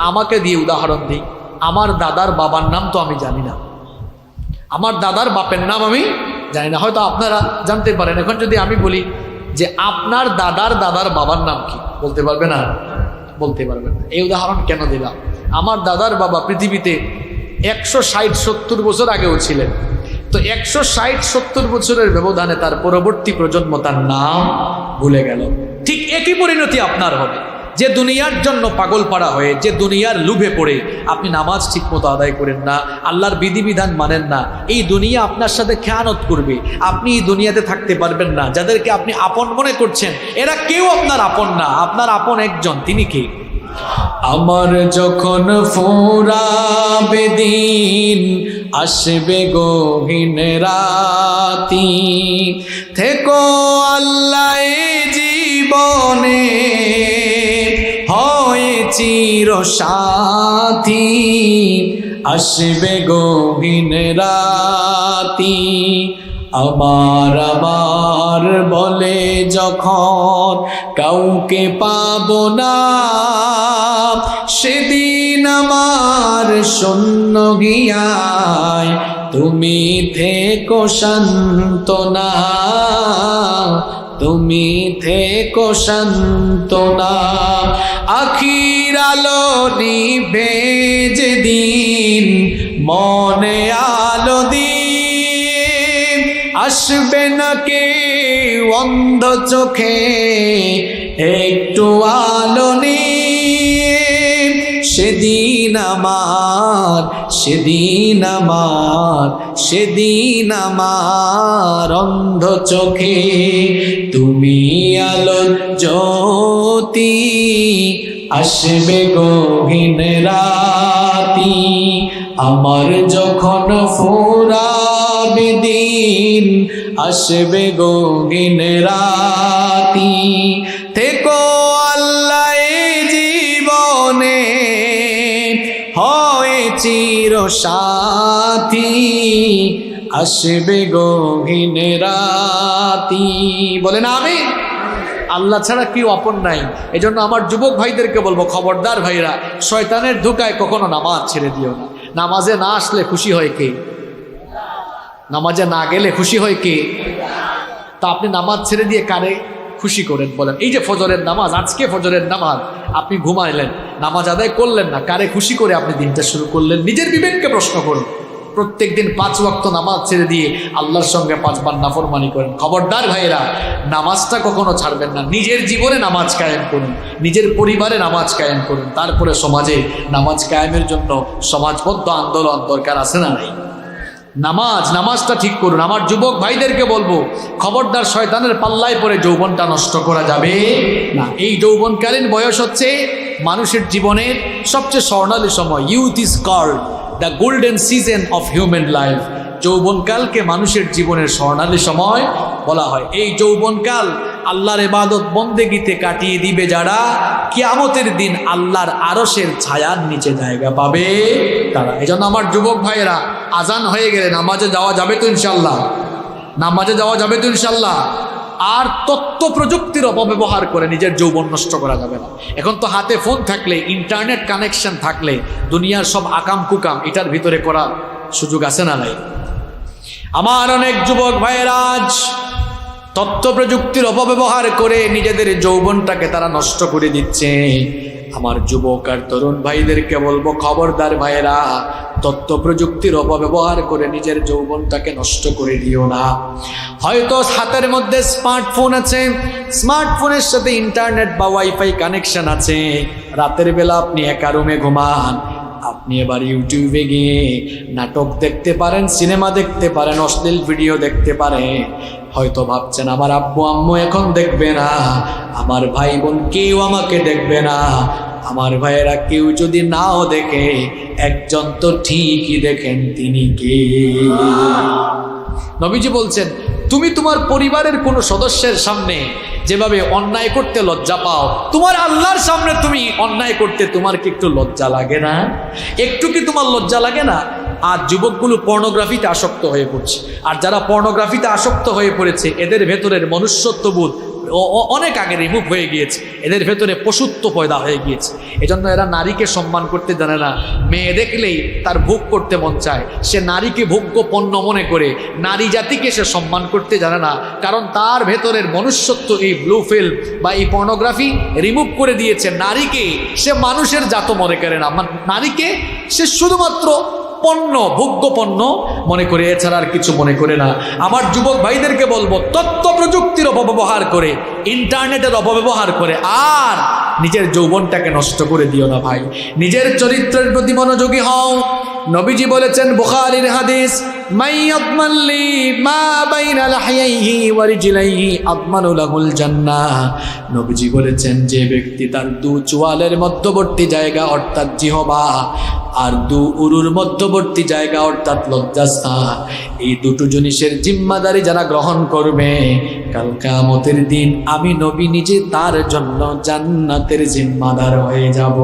আমাকে দিয়ে উদাহরণ দিই, আমার দাদার বাবার নাম তো আমি জানি না, আমার দাদার বাপের নাম আমি জানি না, হয়তো আপনারা জানতে পারেন। এখন যদি আমি বলি যে আপনার দাদার দাদার বাবার নাম কি, বলতে পারবে না? বলতে পারবে না। এই উদাহরণ কেন দিলাম? আমার দাদার বাবা পৃথিবীতে 160-70 বছর আগেও ছিলেন, তো 160-70 বছরের ব্যবধানে তার পরবর্তী প্রজন্ম তার নাম ভুলে গেল। ঠিক একই পরিণতি আপনার হবে। যে দুনিয়ার জন্য পাগল পাড়া হয়ে, যে দুনিয়ার লোভে পড়ে আপনি নামাজ ঠিক মতো আদায় করেন না, আল্লাহর বিধিবিধান মানেন না, এই দুনিয়া আপনার সাথে খেয়ানত করবে, আপনি এই দুনিয়াতে থাকতে পারবেন না। যাদেরকে আপনি আপন মনে করছেন, এরা কেউ আপনার আপন না, আপনার আপন একজন, তিনি কে? আমার যখন ফুরাবে দিন, আসবে গহীন রাতি, থেকো আল্লাহ জীবনে হয় চির সাথী, আসবে গহীন রাতি। আমার আমার বলে যখন কাউকে পাবো না, সেদিন আমার শূন্য গিয়ায় তুমি থেকো সান্ত্বনা, তুমি থেকো সান্ত্বনা। আখির আলো নিভে যেদিন, মনে আলো দিয়ে আসবে না কে অন্ধ চোখে একটু আলো নিয়ে, সেদিন আমার, সেদিন আমার, সেদিন আমার অন্ধ চোখে তুমি আলো জ্যোতি, আসবে গহীন রাতি। আমার যখন ফুরাবে দিন, আসবে গহীন রাতি, থেকো আল্লাহ জীবনে হয় চির সাথী, আসবে গহীন রাতি। বলেন আমিন। আল্লাহ ছাড়া কেউ আপন নাই। এজন্য আমার যুবক ভাইদেরকে বলবো, খবরদার ভাইরা, শয়তানের ধোঁকায় কখনো নামাজ ছেড়ে দিও না। নামাজে না আসলে খুশি হয় কে? নামাজে না গেলে খুশি হয় কে? তা আপনি নামাজ ছেড়ে দিয়ে কারে খুশি করেন বলেন? এই যে ফজরের নামাজ, আজকে ফজরের নামাজ আপনি ঘুমাইলেন, নামাজ আদায় করলেন না, কারে খুশি করে আপনি দিনটা শুরু করলেন? নিজের বিবেককে প্রশ্ন করুন। প্রত্যেক দিন 5 ওয়াক্ত নামাজ ছেড়ে দিয়ে আল্লাহর সঙ্গে 5 বার নাফরমানি করেন। খবরদার ভাইরা, নামাজটা কখনো ছাড়বেন না। নিজের জীবনে নামাজ কায়েম করুন, নিজের পরিবারে নামাজ কায়েম করুন, তারপরে সমাজে নামাজ কায়েমের জন্য সমাজবদ্ধ আন্দোলন দরকার আছে না নাই? নামাজটা ঠিক করুন। আমার যুবক ভাইদেরকে বলবো, খবরদার শয়তানের পাল্লায় পড়ে যৌবনটা নষ্ট করা যাবে না। এই যৌবনকালীন বয়স হচ্ছে মানুষের জীবনের সবচেয়ে স্বর্ণালী সময়। Youth is called the golden season of human life. যৌবনকালকে মানুষের জীবনের স্বর্ণালী সময় বলা হয়। এই যৌবনকাল আল্লাহর ইবাদত বন্দেগীতে কাটিয়ে দিবে যারা, কিয়ামতের দিন আল্লাহর আরশের ছায়ার নিচে জায়গা পাবে তারা। এই জন্য আমার যুবক ভাইয়েরা, আজান হয়ে গেলে নামাজে যাওয়া যাবে তো ইনশাল্লাহ? নামাজে যাওয়া যাবে তো ইনশাল্লাহ? আর তথ্য প্রযুক্তির অপব্যবহার করে নিজের যৌবন নষ্ট করা যাবে না। এখন তো হাতে ফোন থাকলে, ইন্টারনেট কানেকশন থাকলে দুনিয়ার সব আকাম কুকাম এটার ভিতরে করার সুযোগ আছে না নাই? আমার অনেক যুবক ভাইয়েরা আজ তথ্য প্রযুক্তির অপব্যবহার করে নিজেদের যৌবনটাকে তারা নষ্ট করে দিচ্ছে। আমার যুবক আর তরুণ ভাইদেরকে বলবো, খবরদার ভাইয়েরা, তথ্য প্রযুক্তির অপব্যবহার করে নিজের যৌবনটাকে নষ্ট করে দিও না। হয়তো হাতের মধ্যে স্মার্টফোন আছে, স্মার্টফোনের সাথে ইন্টারনেট বা ওয়াইফাই কানেকশন আছে, রাতের বেলা আপনি একা রুমে ঘুমান, আপনি এবার ইউটিউবে গিয়ে নাটক দেখতে পারেন, সিনেমা দেখতে পারেন, অশ্লীল ভিডিও দেখতে পারেন। হয়তো ভাবছেন আমার আব্বু আম্মু এখন দেখবে না, আমার ভাই বোন কেউ আমাকে দেখবে না। আমার ভাইয়েরা কেউ যদি নাও দেখে, একজন তো ঠিকই দেখেন, তিনি কে? নবীজি বলছেন, তুমি তোমার পরিবারের কোনো সদস্যের সামনে যেভাবে অন্যায় করতে লজ্জা পাও, তোমার আল্লাহর সামনে তুমি অন্যায় করতে তোমার কি একটু লজ্জা লাগে না? একটু কি তোমার লজ্জা লাগে না? আর যুবকগুলো পর্নোগ্রাফিতে আসক্ত হয়ে পড়ছে, আর যারা পর্নোগ্রাফিতে আসক্ত হয়ে পড়েছে এদের ভেতরের মনুষ্যত্ববোধ অনেক আগে রিমুভ হয়ে গিয়েছে, এদের ভেতরে পশুত্ব পয়দা হয়ে গিয়েছে। এজন্য এরা নারীকে সম্মান করতে জানে না। মেয়ে দেখলেই তার ভোগ করতে মন চায়, সে নারীকে ভোগ্য পণ্য মনে করে নারী জাতিকে সে সম্মান করতে জানে না, কারণ তার ভেতরের মনুষ্যত্ব এই ব্লু ফিল্ম বা এই পর্নোগ্রাফি রিমুভ করে দিয়েছে। নারীকে সে মানুষের জাত মনে করে না, নারীকে সে শুধুমাত্র পণ্য, ভোগ্য পণ্য মনে করে, এছাড়া আর কিছু মনে করে না। আমার যুবক ভাইদেরকে বলবো, তথ্য প্রযুক্তির অপব্যবহার করে, ইন্টারনেটের অপব্যবহার করে আর নিজের যৌবনটাকে নষ্ট করে দিও না ভাই। নিজের চরিত্রের প্রতি মনোযোগী হও। নবীজি বলেছেন, বুখারীর হাদিস, মাইয়াদমানলি মা বাইনা লাহইহি ওয়া রিজলাইহি আদমানু লাহুল জান্নাহ। নবীজি বলেছেন, যে ব্যক্তি তার দু চোয়ালের মধ্যবর্তী জায়গা অর্থাৎ জিহ্বা আর দু উরুর মধ্যবর্তী জায়গা অর্থাৎ লজ্জাস্থান, এই দুটো জিনিসের জিম্মাদারি যারা গ্রহণ করবে, কাল কিয়ামতের দিন আমি নবী নিজে তার জন্য জান্নাতের জিম্মাদার হয়ে যাব।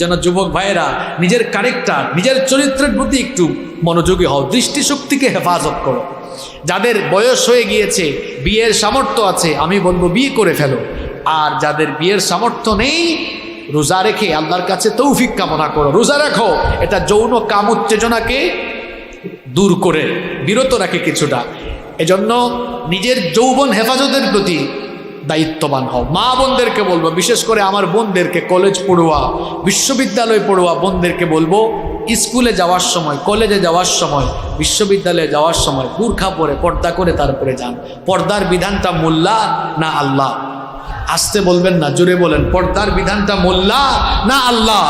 যেন যুবক ভাইয়েরা নিজের ক্যারেক্টার, নিজের চরিত্রের প্রতি একটু মনোযোগী হও, দৃষ্টিশক্তিকে হেফাজত করো। যাদের বয়স হয়ে গিয়েছে, বিয়ের সামর্থ্য আছে, আমি বলবো বিয়ে করে ফেলো। আর যাদের বিয়ের সামর্থ্য নেই, রোজা রেখে আল্লাহর কাছে তৌফিক কামনা করো। রোজা রাখো, এটা যৌন কাম উত্তেজনাকে দূর করে বিরত রাখে কিছুটা। এজন্য নিজের যৌবন হেফাজতের প্রতি দায়িত্ববান হও। মা বোনদেরকে বলবো, বিশেষ করে আমার বোনদেরকে, কলেজ পড়ুয়া, বিশ্ববিদ্যালয় পড়ুয়া বোনদেরকে বলবো, স্কুলে যাওয়ার সময়, কলেজে যাওয়ার সময়, বিশ্ববিদ্যালয়ে যাওয়ার সময় বুরখা পরে, পর্দা করে তারপরে যান। পর্দার বিধানটা মোল্লা না আল্লাহ? আসতে বলবেন না, জোরে বলেন, পর্দার বিধানটা মোল্লা না আল্লাহ?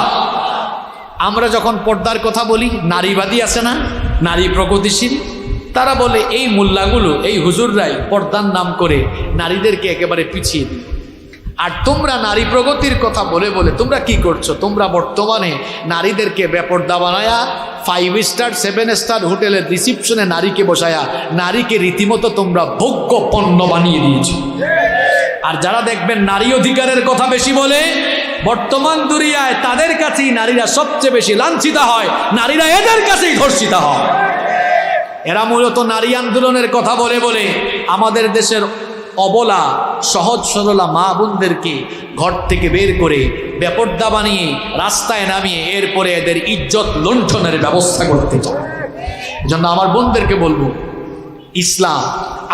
আমরা যখন পর্দার কথা বলি, নারীবাদী আছে না, নারী প্রগতিশীল, তারা বলে এই মোল্লাগুলো, এই হুজুররাই পর্দার নাম করে নারীদেরকে একেবারে পিছিয়ে দিই। আর তোমরা নারী প্রগতির কথা বলে বলে তোমরা কি করছো? তোমরা বর্তমানে নারীদেরকে বেপর্দা বানায়া 5 স্টার 7 স্টার হোটেলের রিসিপশনে নারীকে বসায়া নারীকে রীতিমতো তোমরা ভোগ্য পণ্য বানিয়ে দিয়েছো। আর যারা দেখবেন নারী অধিকারের কথা বেশি বলে, বর্তমান দুনিয়ায় তাদের কাছেই নারীরা সবচেয়ে বেশি লাঞ্ছিত হয়, নারীরা এদের কাছেই ধর্ষিত হয়। এরা মূলত নারী আন্দোলনের কথা বলে বলে আমাদের দেশের অবলা সহজ সরলা মা বোনদেরকে ঘর থেকে বের করে বেপর্দা বানিয়ে রাস্তায় নামিয়ে এরপরে এদের ইজ্জত লুণ্ঠনের ব্যবস্থা করতে চায়। এজন্য আমার বোনদেরকে বলবো, ইসলাম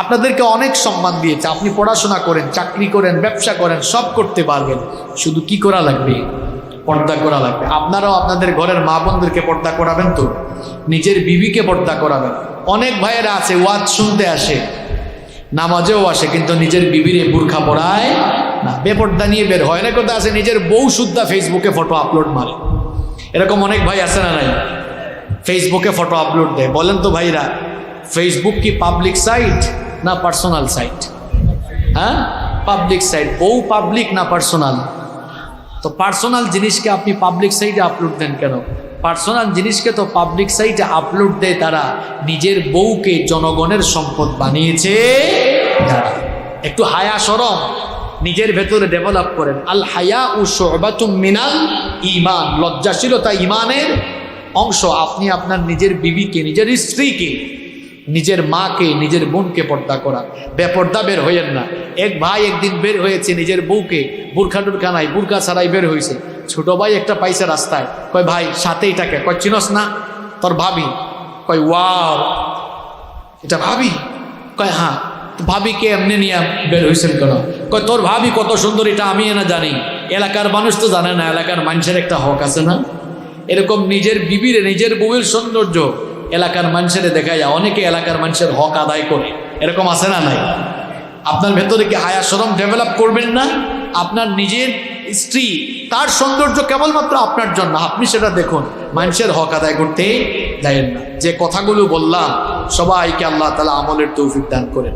আপনাদেরকে অনেক সম্মান দিয়েছে। আপনি পড়াশোনা করেন, চাকরি করেন, ব্যবসা করেন, সব করতে পারবেন, শুধু কি করা লাগবে? পর্দা করা লাগবে। আপনারাও আপনাদের ঘরের মা বোনদেরকে পর্দা করাবেন, তো নিজের বিবিকে পর্দা করাবেন। অনেক ভাইয়েরা আছে ওয়াজ শুনতে আসে, নামাজেও আসে, কিন্তু নিজের বিবিরে বুরখা পড়ায় না, বেপর্দা নিয়ে বের হয়। না কথা আছে নিজের বউ সুদ্ধা ফেসবুকে ফটো আপলোড মারে, এরকম অনেক ভাই আছে না নাই? ফেসবুকে ফটো আপলোড দেয়। বলেন তো ভাইরা, ফেসবুক কি পাবলিক সাইট না পার্সোনাল সাইট? হ্যাঁ, পাবলিক সাইট। বউ পাবলিক না পার্সোনাল? তো পার্সোনাল জিনিসকে আপনি পাবলিক সাইটে আপলোড দেন কেন? পার্সোনাল জিনিসকে তো পাবলিক সাইটে আপলোড দেয় তারা নিজের বউকে জনগণের সম্পদ বানিয়েছে। একটু হায়া শরম নিজের ভেতরে ডেভেলপ করেন। আল হায়া উ শুবাতুম মিনাল ঈমান, লজ্জাশীলতা ঈমানের অংশ। আপনি আপনার নিজের বিবিকে, নিজের স্ত্রীকে, নিজের মাকে, নিজের বোনকে পর্দা করান। বেপর্দা বের হইয়েন না। এক ভাই একদিন বের হয়েছে নিজের বউকে বুরখা টুরখা নাই, বুরখা ছাড়াই বের হয়েছে। ছোট ভাই একটা পাইছে রাস্তায়, কয় ভাই সাথে এটাকে, কয় চিনস না? তোর ভাবি। কয় ওয়াও, এটা ভাবি? কয় হ্যাঁ। ভাবিকে এমনি নিয়ে বের হয়েছেন কেন? কয় তোর ভাবি কত সুন্দর, এটা আমি না জানি, এলাকার মানুষ তো জানে না, এলাকার মানুষের একটা হক আছে না? এরকম নিজের বিবিরে, নিজের বউয়ের সৌন্দর্য এলাকার মানুষের দেখা যায়। অনেকে এলাকার মানুষের হক আদায় করে, এরকম আছে না নাই? আপনার ভেতরে কি হায়া শরম ডেভেলপ করবেন না? আপনার নিজের স্ত্রী, তার সৌন্দর্য কেবলমাত্র আপনার জন্য, আপনি সেটা দেখুন, মানুষের হক আদায় করতে দেন না। যে কথাগুলো বললাম সবাইকে আল্লাহ তাআলা আমলের তৌফিক দান করেন।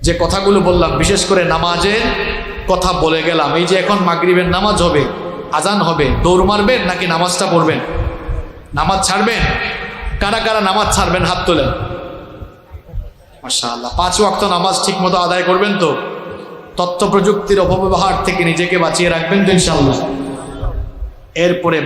যে কথাগুলো বললাম, বিশেষ করে নামাজের কথা বলে গেলাম, এই যে এখন মাগরিবের নামাজ হবে, আজান হবে, দৌড় মারবেন নাকি নামাজটা পড়বেন? নামাজ ছাড়বেন? কারা কারা নামাজ ছাড়বেন হাত তোলেন। মাশাআল্লাহ। 5 ওয়াক্ত নামাজ ঠিক মতো আদায় করবেন তো? তথ্য প্রযুক্তির অপব্যবহার থেকে নিজেকে বাঁচিয়ে রাখবেন তো ইনশাআল্লাহ? এরপরে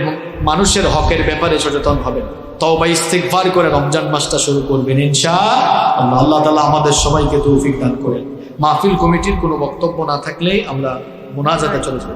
মানুষের হকের ব্যাপারে সচেতন হবেন, তওবা ইস্তিগফার করে রমজান মাসটা শুরু করবেন ইনশাআল্লাহ। আল্লাহ তাআলা আমাদের সবাইকে তৌফিক দান করেন। মাহফিল কমিটির কোনো বক্তব্য না থাকলে আমরা মুনাজাতে চলে যাব।